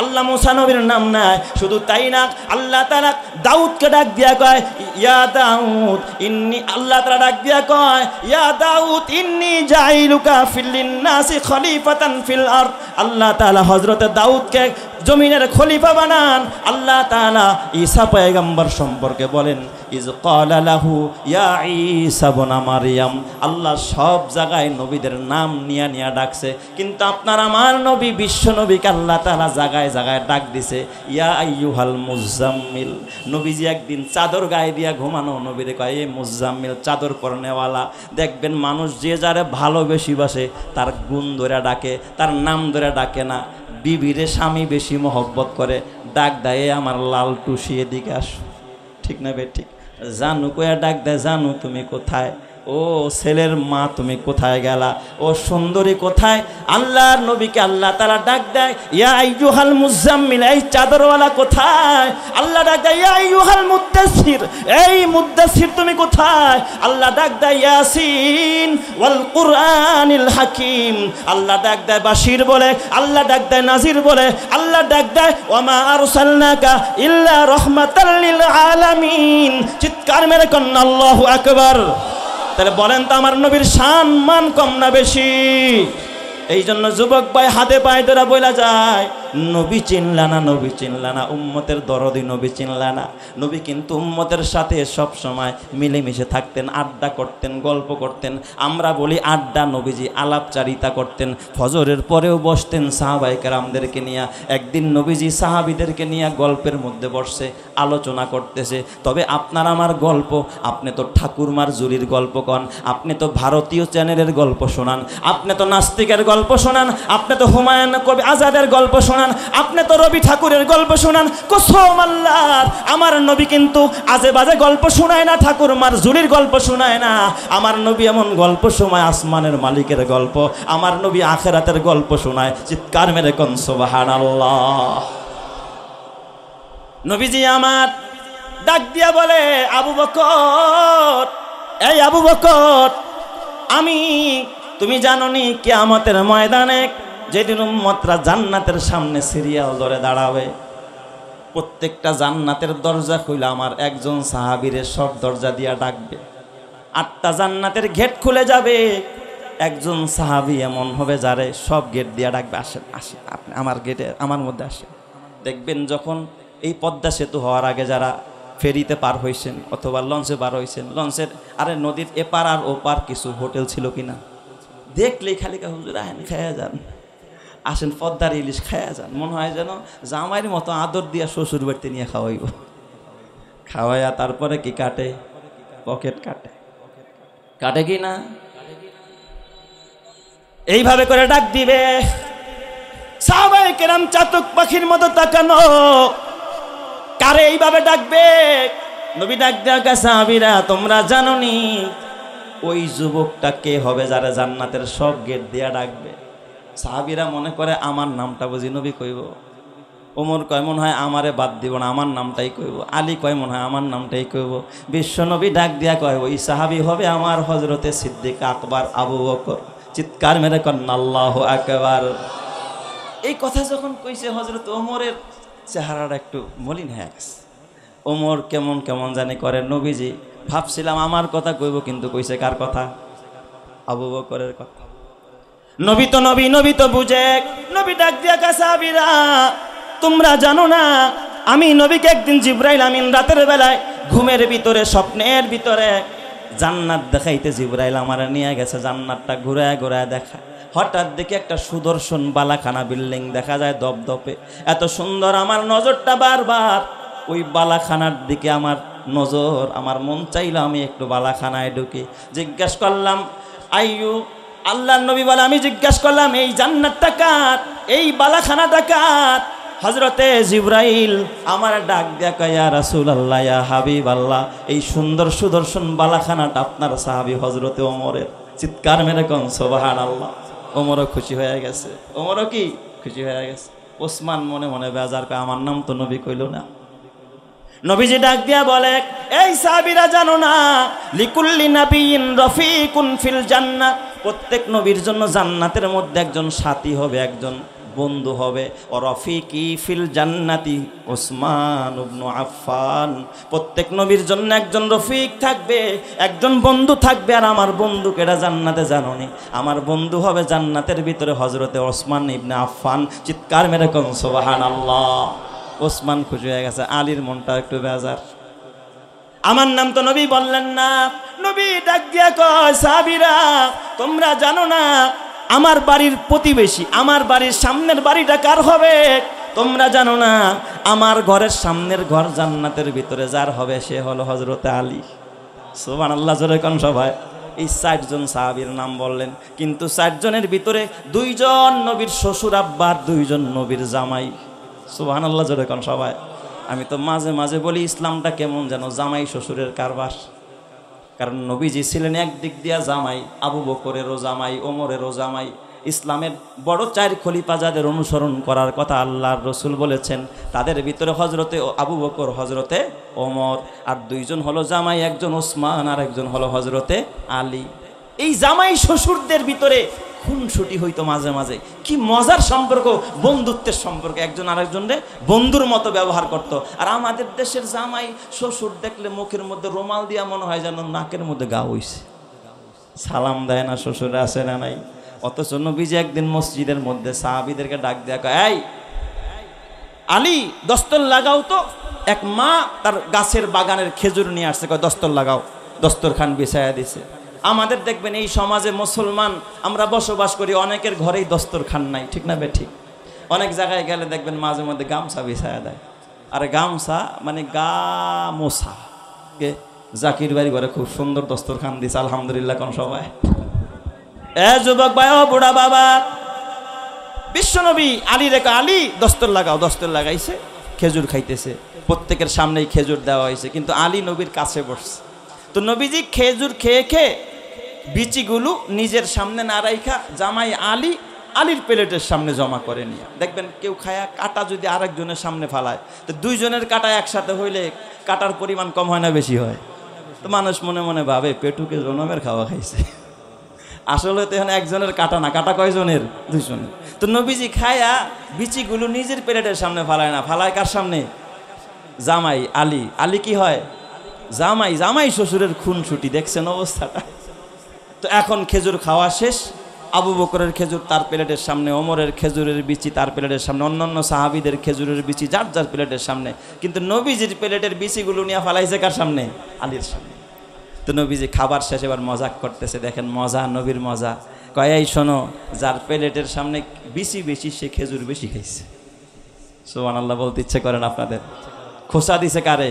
আল্লাহ মূসা নবীর নাম নাই। শুধু তাই না, আল্লাহ তাআলা দাউদকে ডাক দিয়া কয়, ইয়া দাউদ ইন্নী, আল্লাহ তাআলা ডাক দিয়া কয়, ইয়া দাউদ ইন্নী জাইলুকা ফিল নাসি খলিফাতান ফিল আরদ। আল্লাহ তাআলা হযরতে দাউদকে জমিনের খলিফা বানান। আল্লাহ তাআলা ঈসা পয়গম্বর সম্পর্কে বলেন, ইজ ক্বালা লাহু ইয়া ঈসা ইবনে মারইয়াম। আল্লাহ সব জায়গায় নবীদের নাম নিয়া নিয়া ডাকছে, কিন্তু আপনার আমার নবী বিশ্ব নবীকে আল্লাহ তাআলা জায়গায় জায়গায় ডাক দিছে, ইয়া আইয়ুহাল মুজাম্মিল। নবীজি একদিন চাদর গায়ে দিয়া ঘুমানো, নবীরে কয়, এ মুজাম্মিল, চাদর পরনেওয়ালা। দেখবেন মানুষ যে যারে ভালো বেশি বাসে তার গুণ ধরে ডাকে, তার নাম ধরে ডাকে না। বিবিরে স্বামী বেশি মহব্বত করে, ডাক দেয়, আমার লাল টুসি এদিকে আসো, ঠিক না বে ঠিক? জানু কয়া ডাক দেয়, জানু তুমি কোথায়? ও ছেলের মা তুমি কোথায় গেলা? ও সুন্দরী কোথায়? আল্লাহর নবীকে আল্লাহ তাআলা ডাক দেয়, ইয়া আইয়ুহাল মুজাম্মিল, এই চাদরওয়ালা কোথায়? আল্লাহ ডাক দেয়, ইয়া আইয়ুহাল মুদ্দাসসির, এই মুদ্দাসসির তুমি কোথায়? আল্লাহ ডাক দেয়, ইয়াসিন ওয়াল কুরআনিল হাকিম। আল্লাহ ডাক দেয় বাশির বলে, আল্লাহ ডাক দেয় নাজির বলে, আল্লাহ ডাক দেয় ওয়ামা আরসালনাকা ইল্লা রাহমাতাল লিল আলামিন। চিৎকার মেরে কন্না আল্লাহু আকবার। তাহলে বলেন তো আমার নবীর শান মান কম না বেশি? এই জন্য যুবক ভাই হাতে পায়ে ধরা বইলা যায়, নবী চিনলা না, নবী চিনলা না, উম্মতের দরদি নবী চিনলা না। নবী কিন্তু উম্মতের সাথে সব সময় মিলেমিশে থাকতেন, আড্ডা করতেন, গল্প করতেন। আমরা বলি আড্ডা, নবীজি আলাপচারিতা করতেন। ফজরের পরেও বসতেন সাহাবায়ে কেরামদেরকে নিয়ে। একদিন নবীজি সাহাবীদেরকে নিয়ে গল্পের মধ্যে বসছে, আলোচনা করতেছে। তবে আপনার আমার গল্প, আপনি তো ঠাকুরমার জুরির গল্প কন, আপনি তো ভারতীয় চ্যানেলের গল্প শোনান, আপনি তো নাস্তিকের গল্প শোনান, আপনি তো হুমায়ুন কবি আজাদের গল্প শোনান, আপনি তো রবি ঠাকুরের গল্প শোনান। কসম আল্লাহর, আমার নবী কিন্তু আজে বাজে গল্প শোনায় না, ঠাকুর মারজুরির গল্প শোনায় না। আমার নবী এমন গল্প শোনায়, আসমানের মালিকের গল্প। আমার নবী আখিরাতের গল্প শোনায়। চিৎকার মেরে কোন সুবহানাল্লাহ। নবীজি আমার ডাক দিয়া বলে, আবু বকর, এই আবু বকর, আমি, তুমি জানো নি কিয়ামতের ময়দানে যেদিন উম্মতরা জান্নাতের সামনে সিরিয়াল ধরে দাঁড়াবে, প্রত্যেকটা জান্নাতের দরজা খুলে আমার একজন সাহাবীরে সব দরজা দিয়া ডাকবে। 8টা জান্নাতের গেট খুলে যাবে, একজন সাহাবী এমন হবে যারে সব গেট দিয়া ডাকবে, আসেন আসেন আপনি আমার গেটে, আমার মধ্যে আসেন। দেখবেন যখন এই পদ্মা সেতু হওয়ার আগে যারা ফেরিতে পার হয়েছেন অথবা লঞ্চে পার হয়েছেন, লঞ্চের আরে নদীর এপার আর ওপার কিছু হোটেল ছিল কিনা দেখলেই খালি হুজুর আহেন খায়া যান, আসেন পদ্মার ইলিশ খায়া যান, মনে হয় যেন জামাইয়ের মতো আদর দিয়া শ্বশুর বাড়িতে নিয়ে খাওয়াইব। খাওয়াইয়া তারপরে কি কাটে, পকেট কাটে, কাটে কি না? এইভাবে করে ডাক দিবে। সাহাবায়ে কেরাম চাতক পাখির মতো তাকানো, কারে এইভাবে ডাকবে? নবী ডাক দেয়া, সাহাবীরা তোমরা জানো নি ওই যুবকটা কে হবে যারা জান্নাতের সব গেট দিয়া ডাকবে? সাহাবীরা মনে করে আমার নামটা বুঝি নবী কইব। ওমর কয় মনে হয় আমারে বাদ দিব না, আমার নামটাই কইব। আলী কয় মনে হয় আমার নামটাই কইব। বিশ্বনবী ডাক দিয়া কয় ওই সাহাবী হবে আমার হযরতে সিদ্দিক আকবর আবু বকর। চিৎকার মেরে কন্যা আল্লাহু আকবার। এই কথা যখন কইছে হযরত ওমরের চেহারাটা একটু মলিন হয়ে গেছে। ওমর কেমন কেমন জানি করে। নবীজি ভাবছিলাম আমার কথা কইব, কিন্তু কইছে কার কথা? আবু বকরের কথা। নবী তো নবী, নবী তো বুঝে। নবী ডাক দিয়া কয় সাহাবীরা তোমরা জানো না আমি নবীকে একদিন জিবরাইল আমিন রাতের বেলায় ঘুমের ভিতরে স্বপ্নের ভিতরে জান্নাত দেখাইতে জিবরাইল আমার নিয়ে গেছে। জান্নাতটা ঘুরায় ঘুরায় দেখা, হঠাৎ দেখি একটা সুদর্শন বালাখানা বিল্ডিং দেখা যায় দপদপে, এত সুন্দর। আমার নজরটা বারবার ওই বালাখানার দিকে আমার নজর, আমার মন চাইল আমি একটু বালাখানায় ঢুকি। জিজ্ঞাসা করলাম আইয়ু, আল্লাহর নবী বলে আমি জিজ্ঞাসা করলাম এই জান্নাতটা কার, এই বালাখানাটা কার? হযরতে জিবরাইল আমার ডাক দিয়া কয় ইয়া রাসূলুল্লাহ ইয়া হাবিবাল্লাহ এই সুন্দর সুদর্শন বালাখানাটা আপনার সাহাবী হযরতে ওমরের। চিৎকার মেরে কোন সুবহানাল্লাহ। ওমরও খুশি হয়ে গেছে। ওমরও কি খুশি হয়ে গেছে। ওসমান মনে মনে বেজার কয় আমার নাম তো নবী কইল না। নবীজি ডাক দিয়া বলে এই সাহাবীরা জানো না লিকুল্লি নাবিয়িন রফিকুন ফিল জান্নাহ, প্রত্যেক নবীর জন্য জান্নাতের মধ্যে একজন সাথী হবে, একজন বন্ধু হবে। ও রফিকি ফিল জান্নাতি ওসমান ইবনে আফফান, প্রত্যেক নবীর জন্য একজন রফিক থাকবে, একজন বন্ধু থাকবে। আর আমার বন্ধু কেডা জান্নাতে জানো নি? আমার বন্ধু হবে জান্নাতের ভিতরে হযরতে ওসমান ইবনে আফফান। চিৎকার মেরে কোন সুবহানাল্লাহ। ওসমান খুশি হয়ে গেছে, আলীর মনটা একটু বেজার। আমার নাম তো নবী বললেন না। নবী ডাক দিয়া কয় সাহাবীরা তোমরা জানো না আমার বাড়ির প্রতিবেশী, আমার বাড়ির সামনের বাড়িটা কার হবে? তোমরা জানো না আমার ঘরের সামনের ঘর জান্নাতের ভিতরে যার হবে সে হলো হযরতে আলী। সুবহানাল্লাহ জোরে কোন সবাই। এই 60 জন সাহাবীর নাম বললেন, কিন্তু 60 জনের ভিতরে 2 জন নবীর শ্বশুর আব্বার, 2 জন নবীর জামাই। সুবহানাল্লাহ জোরে কোন সবাই। আমি তো মাঝে মাঝে বলি ইসলামটা কেমন যেন জামাই শ্বশুরের কারবার। কারণ নবীজি ছিলেন একদিক দিয়া জামাই, আবু বকরেরও জামাই, ওমরেরও জামাই। ইসলামের বড় 4 খলিফা যাদের অনুসরণ করার কথা আল্লাহর রসুল বলেছেন তাদের ভিতরে হযরতে আবু বকর, হযরতে ওমর, আর 2 জন হলো জামাই, একজন ওসমান আর একজন হলো হযরতে আলী। এই জামাই শ্বশুরদের ভিতরে খুনসুটি হইতো মাঝে মাঝে। কি মজার সম্পর্ক, বন্ধুত্বের সম্পর্ক, একজন আরেকজনকে বন্ধুর মতো ব্যবহার করত। আর আমাদের দেশের জামাই শ্বশুর দেখলে মুখের মধ্যে রুমাল দিয়া মনে হয় যেন নাকের মধ্যে গা হইছে, সালাম দেয় না, শ্বশুরে আসে না নাই। অথচ নবীজি একদিন মসজিদের মধ্যে সাহাবীদেরকে ডাক দেয়া কয় এই আলী দস্তর লাগাও তো। এক মা তার গাছের বাগানের খেজুর নিয়ে আসছে, কয় দস্তর লাগাও। দস্তরখান বিছায়া দিছে। আমাদের দেখবেন এই সমাজে মুসলমান আমরা বসবাস করি, অনেকের ঘরেই দস্তরখান নাই, ঠিক না বেঠিক? অনেক জায়গায় গেলে দেখবেন মাঝে মধ্যে গামছা বিছায়া দেয়। আরে গামছা মানে গামোছা। জাকির বাড়ি ঘরে খুব সুন্দর দস্তরখান দিছে আলহামদুলিল্লাহ কোন সবাই। এ যুবক ভাই, ও বুড়া বাবা, বিশ্বনবী আলী রেখা আলী দস্তর লাগাও। দস্তর লাগাইছে, খেজুর খাইতেছে, প্রত্যেকের সামনেই খেজুর দেওয়া হয়েছে, কিন্তু আলী নবীর কাছে বসছে। তো নবীজি খেজুর খেয়ে খেয়ে বিচিগুলো নিজের সামনে না রাইখা জামাই আলী আলীর প্লেটের সামনে জমা করে নিয়ে। দেখবেন কেউ খায়া কাটা যদি আরেকজনের সামনে ফালায়, তো 2 জনের কাটা একসাথে হইলে কাটার পরিমাণ কম হয় না বেশি হয়? তো মানুষ মনে মনে ভাবে পেটুকে জনমের খাওয়া খাইছে। আসলে তো এখানে একজনের কাটা না, কাটা কয়জনের? 2 জনের। তো নবীজি খায়া বিচিগুলো নিজের প্লেটের সামনে ফালায় না, ফালায় কার সামনে? জামাই আলী। আলী কি হয়? জামাই। জামাই শ্বশুরের খুনসুটি। দেখছেন অবস্থাটা? তো এখন খেজুর খাওয়া শেষ, আবু বকরের খেজুর তার প্লেটের সামনে, ওমরের খেজুরের বিচি তার প্লেটের সামনে, অন্যান্য সাহাবীদের খেজুরের বিচি যার যার প্লেটের সামনে, কিন্তু নবীজির প্লেটের বিচিগুলো নিয়ে ফালাইছে কার সামনে? আলীর সামনে। তো নবীজি খাবার শেষে এবার মজাক করতেছে, দেখেন মজা, নবীর মজা। কয় এই শোনো, যার প্লেটের সামনে বিচি বেশি সে খেজুর বেশি খাইছে। সুবহানাল্লাহ বলতে ইচ্ছে করেন আপনাদের? খোসা দিছে কারে?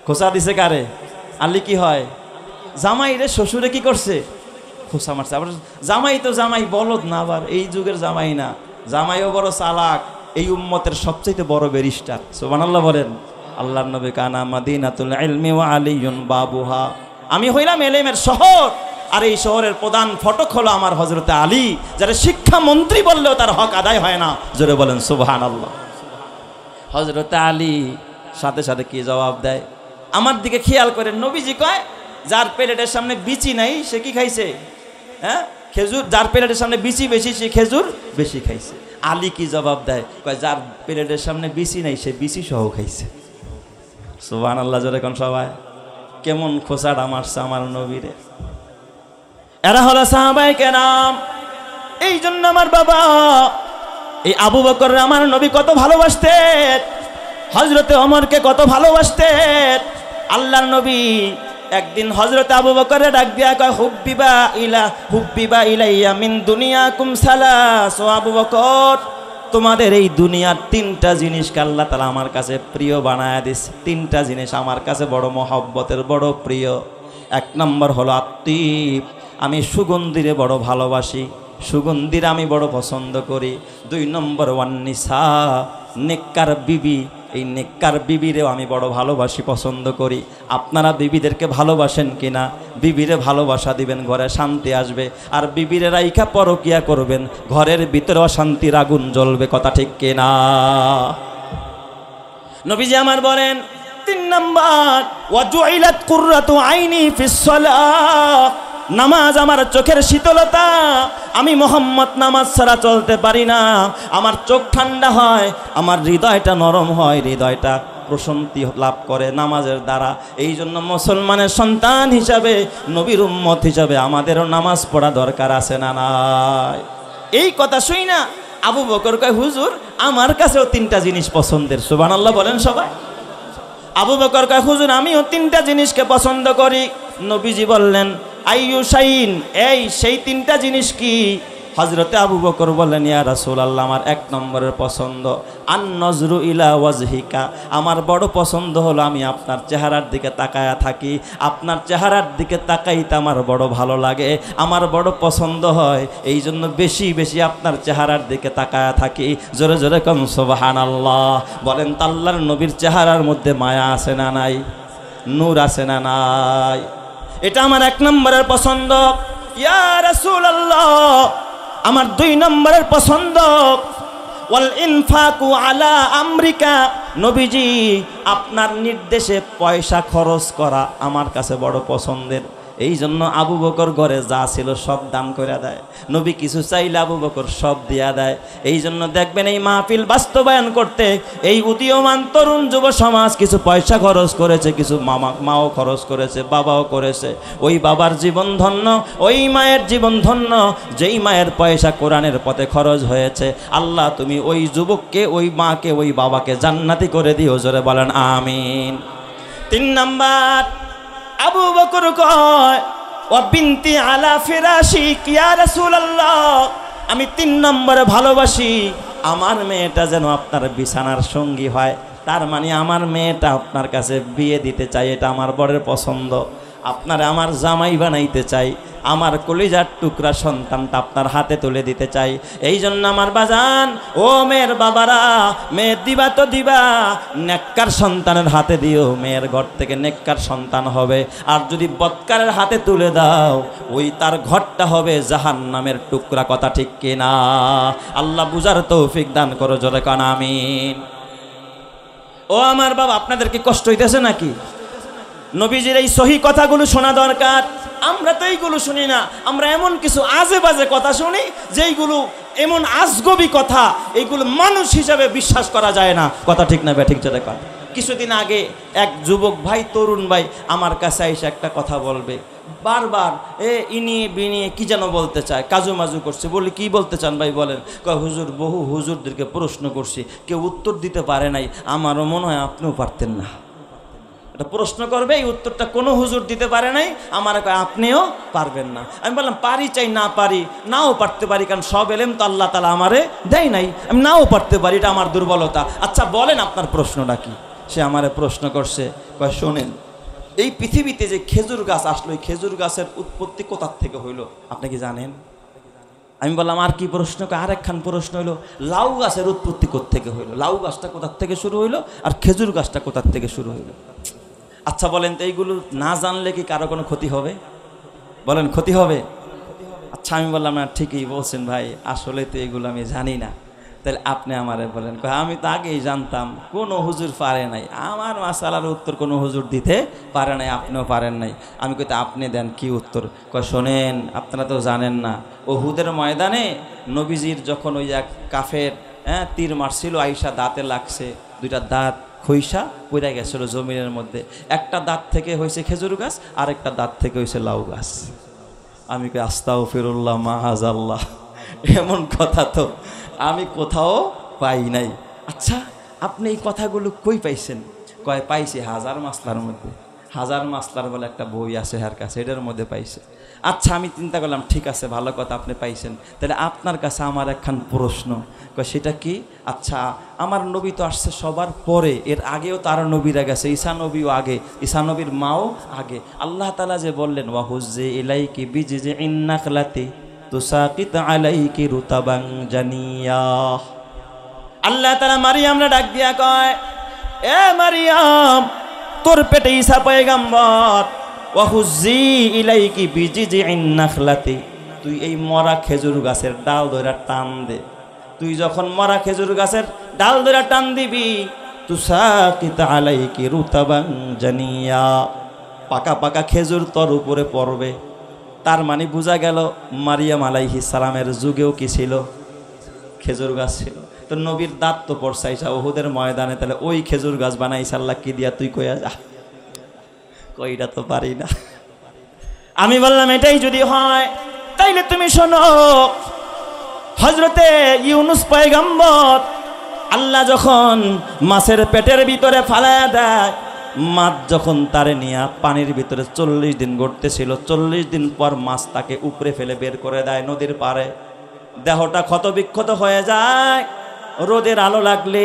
খোসা দিছে কারে? আলী কি হয়? জামাই রে শ্বশুরে কি করছে? খোসা মারছে। আবার জামাই তো জামাই, বলদ না, আবার এই যুগের জামাই না, জামাইও বড় চালাক, এই উম্মতের সবচেয়ে বড় ব্যারিস্টার। সুবহানাল্লাহ বলেন। আল্লাহর নবী কানা মাদিনাতুল ইলমি ওয়া আলিয়ুন বাবুহা, আমি হইলাম এলেমের শহর, আর এই শহরের প্রধান ফটক হলো আমার হযরতে আলী, যারা শিক্ষা মন্ত্রী বললেও তার হক আদায় হয় না। জোরে বলেন সুবহানাল্লাহ। হযরত আলী সাথে সাথে কি জবাব দেয়? আমার দিকে খেয়াল করেন, নবীজি কয় যার প্লেটের সামনে বিচি নাই সে কি খাইছে? হ্যাঁ, খেজুর। যার প্লেটের সামনে বিচি বেশি সে খেজুর বেশি খাইছে। আলী কি জবাব দেয়? কয় যার প্লেটের সামনে বিচি নাই সে বিচি সহ খাইছে। সুবহানাল্লাহ, জোরে কোন সবাই। কেমন খোঁচাটা মারছে আমার নবীরে। এরা হলো সাহাবায়ে কেরাম। এই জন্য আমার বাবা এই আবু বকর আমার নবী কত ভালোবাসতেন, হযরতে ওমরকে কত ভালোবাসতেন। আল্লাহর নবী একদিন হযরতে আবু বকরে ডাক দিয়া কয় হুব্বিবা ইলাইয়া মিন দুনিয়াকুম সালাস। ও আবু বকর, তোমাদের এই দুনিয়ার তিনটা জিনিসকে আল্লাহ তাআলা আমার কাছে প্রিয় বানায়া দিয়েছে। তিনটা জিনিস আমার কাছে বড় মহব্বতের, বড় প্রিয়। এক নম্বর হলো আত্মীপ, আমি সুগন্ধিরে বড় ভালোবাসি, সুগন্ধির আমি বড় পছন্দ করি। দুই নম্বর ওয়ান্নিসা, নেককার বিবি, এই নেককার বিবিরেও আমি বড় ভালোবাসি, পছন্দ করি। আপনারা বিবিদেরকে ভালোবাসেন কিনা? বিবিরে ভালোবাসা দিবেন, ঘরে শান্তি আসবে। আর বিবিরে রাইখা পরকিয়া করবেন, ঘরের ভিতরে অশান্তির আগুন জ্বলবে। কথা ঠিক কিনা? নবীজি আমার বলেন 3 নাম্বার, ওয়াজুইলাত কুররাতু আইনি ফিস সালাহ, নামাজ আমার চোখের শীতলতা। আমি মোহাম্মদ নামাজ ছাড়া চলতে পারি না। আমার চোখ ঠান্ডা হয়, আমার হৃদয়টা নরম হয়, হৃদয়টা প্রশান্তি লাভ করে নামাজের দ্বারা। এই জন্য মুসলমানের সন্তান হিসাবে, নবীর উম্মত হিসাবে আমাদেরও নামাজ পড়া দরকার আছে না নাই? এই কথা শুই না আবু বকর কয়, হুজুর আমার কাছেও 3টা জিনিস পছন্দের। সুবহানাল্লাহ বলেন সবাই। আবু বকর কয়, হুজুর আমিও 3টা জিনিসকে পছন্দ করি। নবীজি বললেন, আইয়ু শাইন, এই সেই 3টা জিনিস কি? হযরতে আবু বকর বললেন, ইয়া রাসূলুল্লাহ, আমার 1 নম্বরের পছন্দ আন নজরু ইলা ওয়াজহিকা, আমার বড় পছন্দ হলো আমি আপনার চেহারার দিকে তাকায়া থাকি। আপনার চেহারার দিকে তাকাইতে আমার বড় ভালো লাগে, আমার বড় পছন্দ হয়। এই জন্য বেশি বেশি আপনার চেহারার দিকে তাকায়া থাকি। জোরে জোরে কোন সুবহানাল্লাহ। বলেন তো আল্লাহর নবীর চেহারার মধ্যে মায়া আছে না নাই? নূর আছে না নাই? এটা আমার 1 নম্বরের পছন্দ। ইয়া রাসূলুল্লাহ, আমার 2 নম্বরের পছন্দ ওয়াল ইনফাকু আলা আমরিকা, নবীজি আপনার নির্দেশে পয়সা খরচ করা আমার কাছে বড় পছন্দের। এই জন্য আবু বকর ঘরে যা ছিল সব দান করে দেয়। নবী কিছু চাইলে আবু বকর সব দিয়া দেয়। এই জন্য দেখবেন এই মাহফিল বাস্তবায়ন করতে এই উদীয়মান তরুণ যুব সমাজ কিছু পয়সা খরচ করেছে, কিছু মাও খরচ করেছে, বাবাও করেছে। ওই বাবার জীবন ধন্য, ওই মায়ের জীবন ধন্য, যেই মায়ের পয়সা কোরআনের পথে খরচ হয়েছে। আল্লাহ তুমি ওই যুবককে, ওই মাকে, ওই বাবাকে জান্নাতি করে দিও। জোরে বলেন আমিন। 3 নাম্বার, আবু বকর কয়, ও বিনতি আলা ফিরাশিক ইয়া রাসূলুল্লাহ, আমি 3 নম্বরে ভালোবাসি আমার মেয়েটা যেন আপনার বিছানার সঙ্গী হয়। তার মানে আমার মেয়েটা আপনার কাছে বিয়ে দিতে চাই, এটা আমার বড়ের পছন্দ। আপনারে আমার জামাই বানাইতে চাই, আমার কলিজার টুকরা সন্তানটা আপনার হাতে তুলে দিতে চাই। এই জন্য আমার বাজান, ও মেয়ের বাবারা, মেয়ে দিবা তো দিবা, নেককার সন্তানের হাতে দিও, মেয়ের ঘর থেকে নেককার সন্তান হবে। আর যদি বদকারের হাতে তুলে দাও, ওই তার ঘরটা হবে জাহান্নামের টুকরা। কথা ঠিক কিনা? আল্লাহ বুঝার তৌফিক দান করো। জোরে কান আমিন। ও আমার বাবা, আপনাদের কি কষ্ট হইতেছে নাকি? নবীজির এই সহি কথাগুলো শোনা দরকার। আমরা তো এইগুলো শুনি না, আমরা এমন কিছু আজে বাজে কথা শুনি যেইগুলো এমন আজগবি কথা, এইগুলো মানুষ হিসাবে বিশ্বাস করা যায় না। কথা ঠিক না? ঠিক জোরে কর। কিছুদিন আগে এক যুবক ভাই, তরুণ ভাই আমার কাছে এসে একটা কথা বলবে, বারবার ইনিয়ে বিনিয়ে কি যেন বলতে চায়, কাজু মাজু করছে। বলি কি বলতে চান ভাই বলেন? কয় হুজুর, বহু হুজুরদেরকে প্রশ্ন করছি, কেউ উত্তর দিতে পারে নাই, আমারও মনে হয় আপনিও পারতেন না। প্রশ্ন করবে, এই উত্তরটা কোনো হুজুর দিতে পারে নাই, আমার আপনিও পারবেন না। আমি বললাম পারি চাই না পারি, নাও পারতে পারি, কারণ সব এলেম তো আল্লাহ তাআলা আমারে দেয় নাই, আমি নাও পারতে পারি, এটা আমার দুর্বলতা। আচ্ছা বলেন আপনার প্রশ্নটা কি? সে আমারে প্রশ্ন করছে, কয় শোনেন, এই পৃথিবীতে যে খেজুর গাছ আসলো, এই খেজুর গাছের উৎপত্তি কোথার থেকে হইলো আপনি কি জানেন? আমি বললাম আর কি প্রশ্ন? আরেকখান প্রশ্ন হইলো, লাউ গাছের উৎপত্তি কোত্থেকে হইলো? লাউ গাছটা কোথার থেকে শুরু হইলো আর খেজুর গাছটা কোথার থেকে শুরু হইলো? আচ্ছা বলেন তো, এইগুলো না জানলে কি কারো কোনো ক্ষতি হবে? বলেন ক্ষতি হবে? আচ্ছা আমি বললাম না, ঠিকই বলছেন ভাই, আসলে তো এগুলো আমি জানি না। তো তাহলে আপনি আমারে বলেন। কয় আমি তো আগেই জানতাম কোনো হুজুর পারে নাই, আমার মাসালার উত্তর কোনো হুজুর দিতে পারে নাই, আপনিও পারেন নাই। আমি কইতে আপনি দেন কি উত্তর? কয় শোনেন, আপনারা তো জানেন না, উহুদের ময়দানে নবীজির যখন ওই এক কাফের তীর মারছিল, আইসা দাঁতে লাগছে, দুইটা দাঁত খইসা পড়ে গেছিল জমিনের মধ্যে, একটা দাঁত থেকে হয়েছে খেজুর গাছ, আর একটা দাঁত থেকে হয়েছে লাউ গাছ। আমি কই আস্তাগফিরুল্লাহ মাআযাল্লাহ, এমন কথা তো আমি কোথাও পাই নাই। আচ্ছা আপনি এই কথাগুলো কই পাইছেন? কয় পাইছি হাজার মাসলার মধ্যে, হাজার মাসলার বলে একটা বই আছে হার কাছে, এটার মধ্যে পাইছে। আচ্ছা আমি চিন্তা করলাম ঠিক আছে ভালো কথা, আপনি পাইছেন, তাহলে আপনার কাছে আমার একখান প্রশ্ন। কয় সেটা কি? আচ্ছা আমার নবী তো আসছে সবার পরে, এর আগেও তার নবীরা গেছে, ঈসা নবীও আগে, ঈসা নবীর মাও আগে। আল্লাহ তাআলা যে বললেন ওয়াহুজ্জি ইলাইকি বিজিজিন নাখলাতি তুসাকিত আলাইকি রুতাবান জানিয়া, আল্লাহ তাআলা মারিয়ামরে ডাক দিয়া কয়, এ মারিয়াম তোর পেটে ঈসা পয়গম্বর, ওয়াহুজ্জি ইলাইকি বিজিজিন নাখলাতি, তুই এই মরা খেজুর গাছের ডাল ধরে টান দে। তুই যখন মরা খেজুর গাছের ডাল ধরে টান দিবি, তুসাকিত আলাইকি রুতাবান জানিয়া, পাকা পাকা খেজুর তোর উপরে পড়বে। তার মানে বোঝা গেল মারিয়াম আলাইহিস সালামের যুগেও কি ছিল? খেজুর গাছ ছিল। তো নবীর দাঁত তো পড়ছাইছা উহুদের ময়দানে, তাহলে ওই খেজুর গাছ বানাইছে আল্লাহ কি দিয়া? তুই কইয়া যা। কইটা তো পারি না। আমি বললাম এটাই যদি হয় তাইলে তুমি শোনো, হযরতে ইউনুস পয়গম্বর আল্লাহ যখন মাছের পেটের ভিতরে ফালায়া দেয়, মাছ যখন তারে নিয়ে পানির ভিতরে 40 দিন গড়তেছিল, 40 দিন পর মাছ তাকে উপরে ফেলে বের করে দেয় নদীর পাড়ে। দেহটা ক্ষত বিক্ষত হয়ে যায়, রোদের আলো লাগলে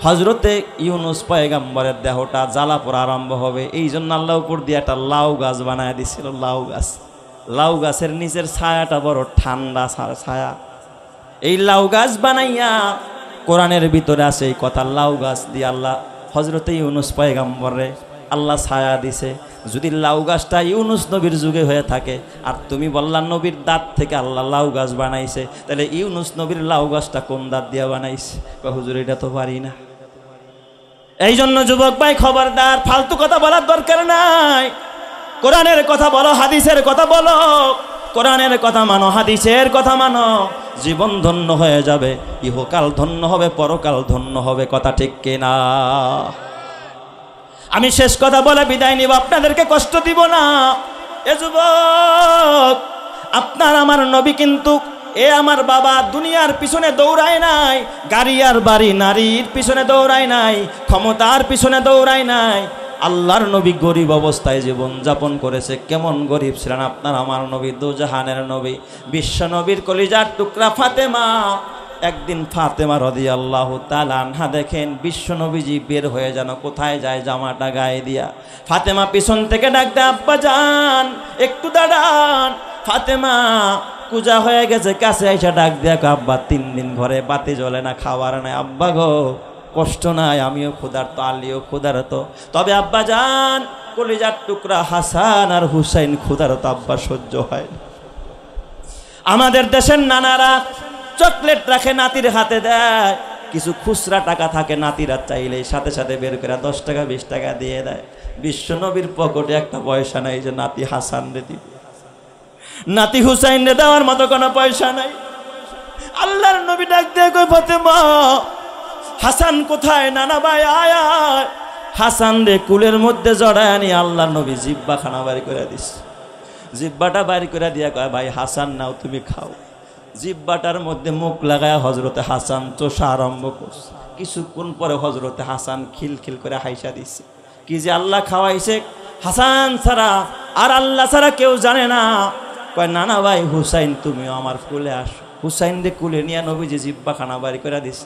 হযরতে ইউনুস পয়গম্বরের দেহটা জ্বালা পোড়া আরম্ভ হবে। এই জন্য আল্লাহ উপর দিয়ে একটা লাউ গাছ বানায় দিছিল। লাউ গাছ, লাউ গাছের নিচের ছায়াটা বড় ঠান্ডা ছায়া। এই লাউ গাছ বানাইয়া কোরআনের ভিতরে আছে এই কথা, লাউ গাছ দিয়ে আল্লাহ হযরতে ইউনুস পয়গম্বরে আল্লাহ ছায়া দিছে। যদি লাউ গাছটা ইউনুস নবীর যুগে হয়ে থাকে, আর তুমি বললা নবীর দাঁত থেকে আল্লাহ লাউ গাছ বানাইছে, তাহলে ইউনুস নবীর লাউ গাছটা কোন দাঁত দিয়া বানাইছে? হুজুর এটা তো পারি না। এই জন্য যুবক ভাই খবরদার, ফালতু কথা বলার দরকার নাই। কোরআনের কথা বলো, হাদিসের কথা বলো, কোরআনের কথা মানো, হাদিসের কথা মানো, জীবন ধন্য হয়ে যাবে, ইহকাল ধন্য হবে, পরকাল ধন্য হবে। কথা ঠিক কিনা? আমি শেষ কথা বলে বিদায় নিব, আপনাদেরকে কষ্ট দিব না। এ যুবক, আপনার আমার নবী কিন্তু এ আমার বাবা দুনিয়ার পিছনে দৌড়ায় নাই, গাড়ি আর বাড়ি নারীর পিছনে দৌড়ায় নাই, ক্ষমতার পিছনে দৌড়ায় নাই। আল্লাহর নবী গরিব অবস্থায় জীবন যাপন করেছে। কেমন গরিব ছিলেন আপনার আমার নবী? দুজাহানের নবী, বিশ্ব নবীর কলিজার টুকরা ফাতেমা। একদিন ফাতেমা রাদিয়াল্লাহু তাআলা আনহা দেখেন বিশ্ব নবীজি বের হয়ে যেন কোথায় যায় জামাটা গায়ে দিয়া, ফাতেমা পিছন থেকে ডাক দেয়, আব্বা যান একটু দাঁড়ান। ফাতেমা কুজা হয়ে গেছে, কাছে আইসা ডাক দেয়া, আব্বা 3 দিন ঘরে বাতি জ্বলে না, খাবার নাই। আব্বা গো কষ্ট নাই, আমিও ক্ষুধার্ত, আলীও ক্ষুধার্ত, তবে আব্বা যান কলিজার টুকরা হাসান আর হুসাইন ক্ষুধার্ত, আব্বা সহ্য হয়। আমাদের দেশের নানারা চকলেট রাখে, নাতির হাতে দেয়, কিছু খুচরা টাকা থাকে, নাতিরা চাইলে সাথে সাথে বের করে 10 টাকা 20 টাকা দিয়ে দেয়। বিশ্ব নবীর পকেটে একটা পয়সা নাই যে নাতি হাসান রে দিবে, নাতি হুসাইন রে দেওয়ার মতো কোনো পয়সা নাই। আল্লাহর নবী ডাক দিয়ে কই, ফাতেমা হাসান কোথায়? নানা ভাই আয় আয়। হাসান রে কুলের মধ্যে জড়ায় আনি আল্লাহর নবী জিব্বা খানা বাড়ি করে দিস। জিব্বাটা বাড়ি করে দিয়া কয়, ভাই হাসান নাও তুমি খাও। জিব্বাটার মধ্যে মুখ লাগায় হযরতে হাসান চোষা আরম্ভ করছে। কিছুক্ষণ পরে হযরতে হাসান খিলখিল করে হাইসা দিচ্ছে। কি যে আল্লাহ খাওয়াইছে, হাসান ছাড়া আর আল্লাহ ছাড়া কেউ জানে না। কয় নানা ভাই হুসাইন তুমিও আমার কুলে আস। হুসাইন রে কুলে নিয়ে নবীজি জিব্বা খানা বাড়ি করে দিস।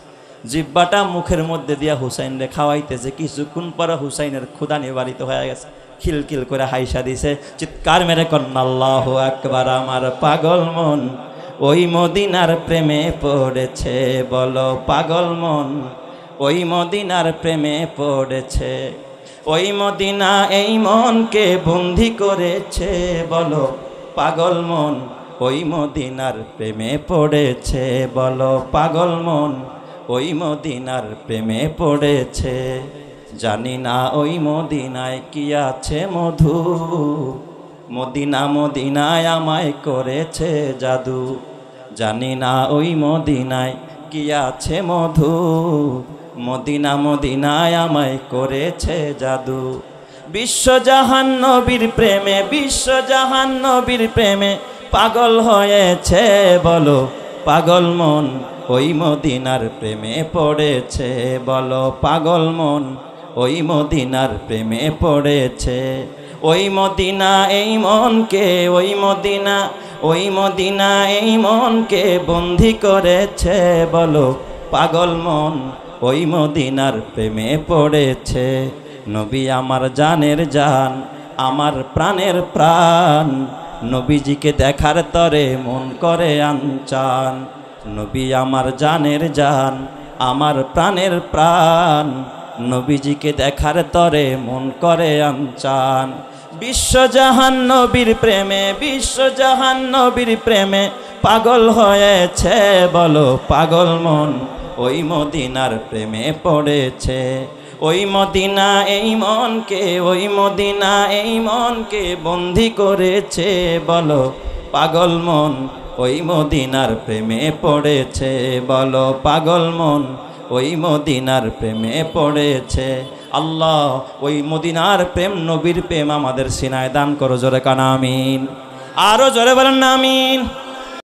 জিব্বাটা মুখের মধ্যে দিয়া হুসাইন রে খাওয়াইতেছে। কিছুক্ষণ পরে হুসাইনের ক্ষুধা নিবারিত হয়ে গেছে, খিলখিল করে হাইসা দিছে। চিৎকার মেরে কন্যা আল্লাহু আকবার। আমার পাগল মন ওই মদিনার প্রেমে পড়েছে, বলো পাগল মন ওই মদিনার প্রেমে পড়েছে। ওই মদিনা এই মনকে বন্দি করেছে, বলো পাগল মন ওই মদিনার প্রেমে পড়েছে, বলো পাগল মন ওই মদিনার প্রেমে পড়েছে। জানি না ওই মদিনায় কি আছে মধু, মদিনা মদিনায় আমায় করেছে জাদু। জানি না ওই মদিনায় কি আছে মধু, মদিনা মদিনায় আমায় করেছে জাদু। বিশ্বজাহান নবীর প্রেমে, বিশ্বজাহান নবীর প্রেমে পাগল হয়েছে বলো পাগল মন, ওই মদিনার প্রেমে পড়েছে। বলো পাগল মন, ওই মদিনার প্রেমে পড়েছে। ওই মদিনা এই মনকে, ওই মদিনা, ওই মদিনা এই মনকে বন্দি করেছে। বলো পাগল মন, ওই মদিনার প্রেমে পড়েছে। নবী আমার জানের জান, আমার প্রাণের প্রাণ, নবীজিকে দেখার তরে মন করে আনচান। নবী আমার জানের জান, আমার প্রাণের প্রাণ, নবীজিকে দেখার তরে মন করে আনচান। বিশ্বজাহান নবীর প্রেমে, বিশ্বজাহান নবীর প্রেমে পাগল হয়েছে। বলো পাগল মন, ওই মদিনার প্রেমে পড়েছে। ওই মদিনা এই মনকে, ওই মদিনা এই মনকে বন্দি করেছে। বলো পাগল মন, ওই মদিনার প্রেমে পড়েছে। বলো পাগল মন, ওই মদিনার প্রেমে পড়েছে। আল্লাহ ওই মদিনার প্রেম, নবীর প্রেম আমাদের সিনায় দান করো। জোরে কানা আমিন, আরো জোরে বলেন না আমিন।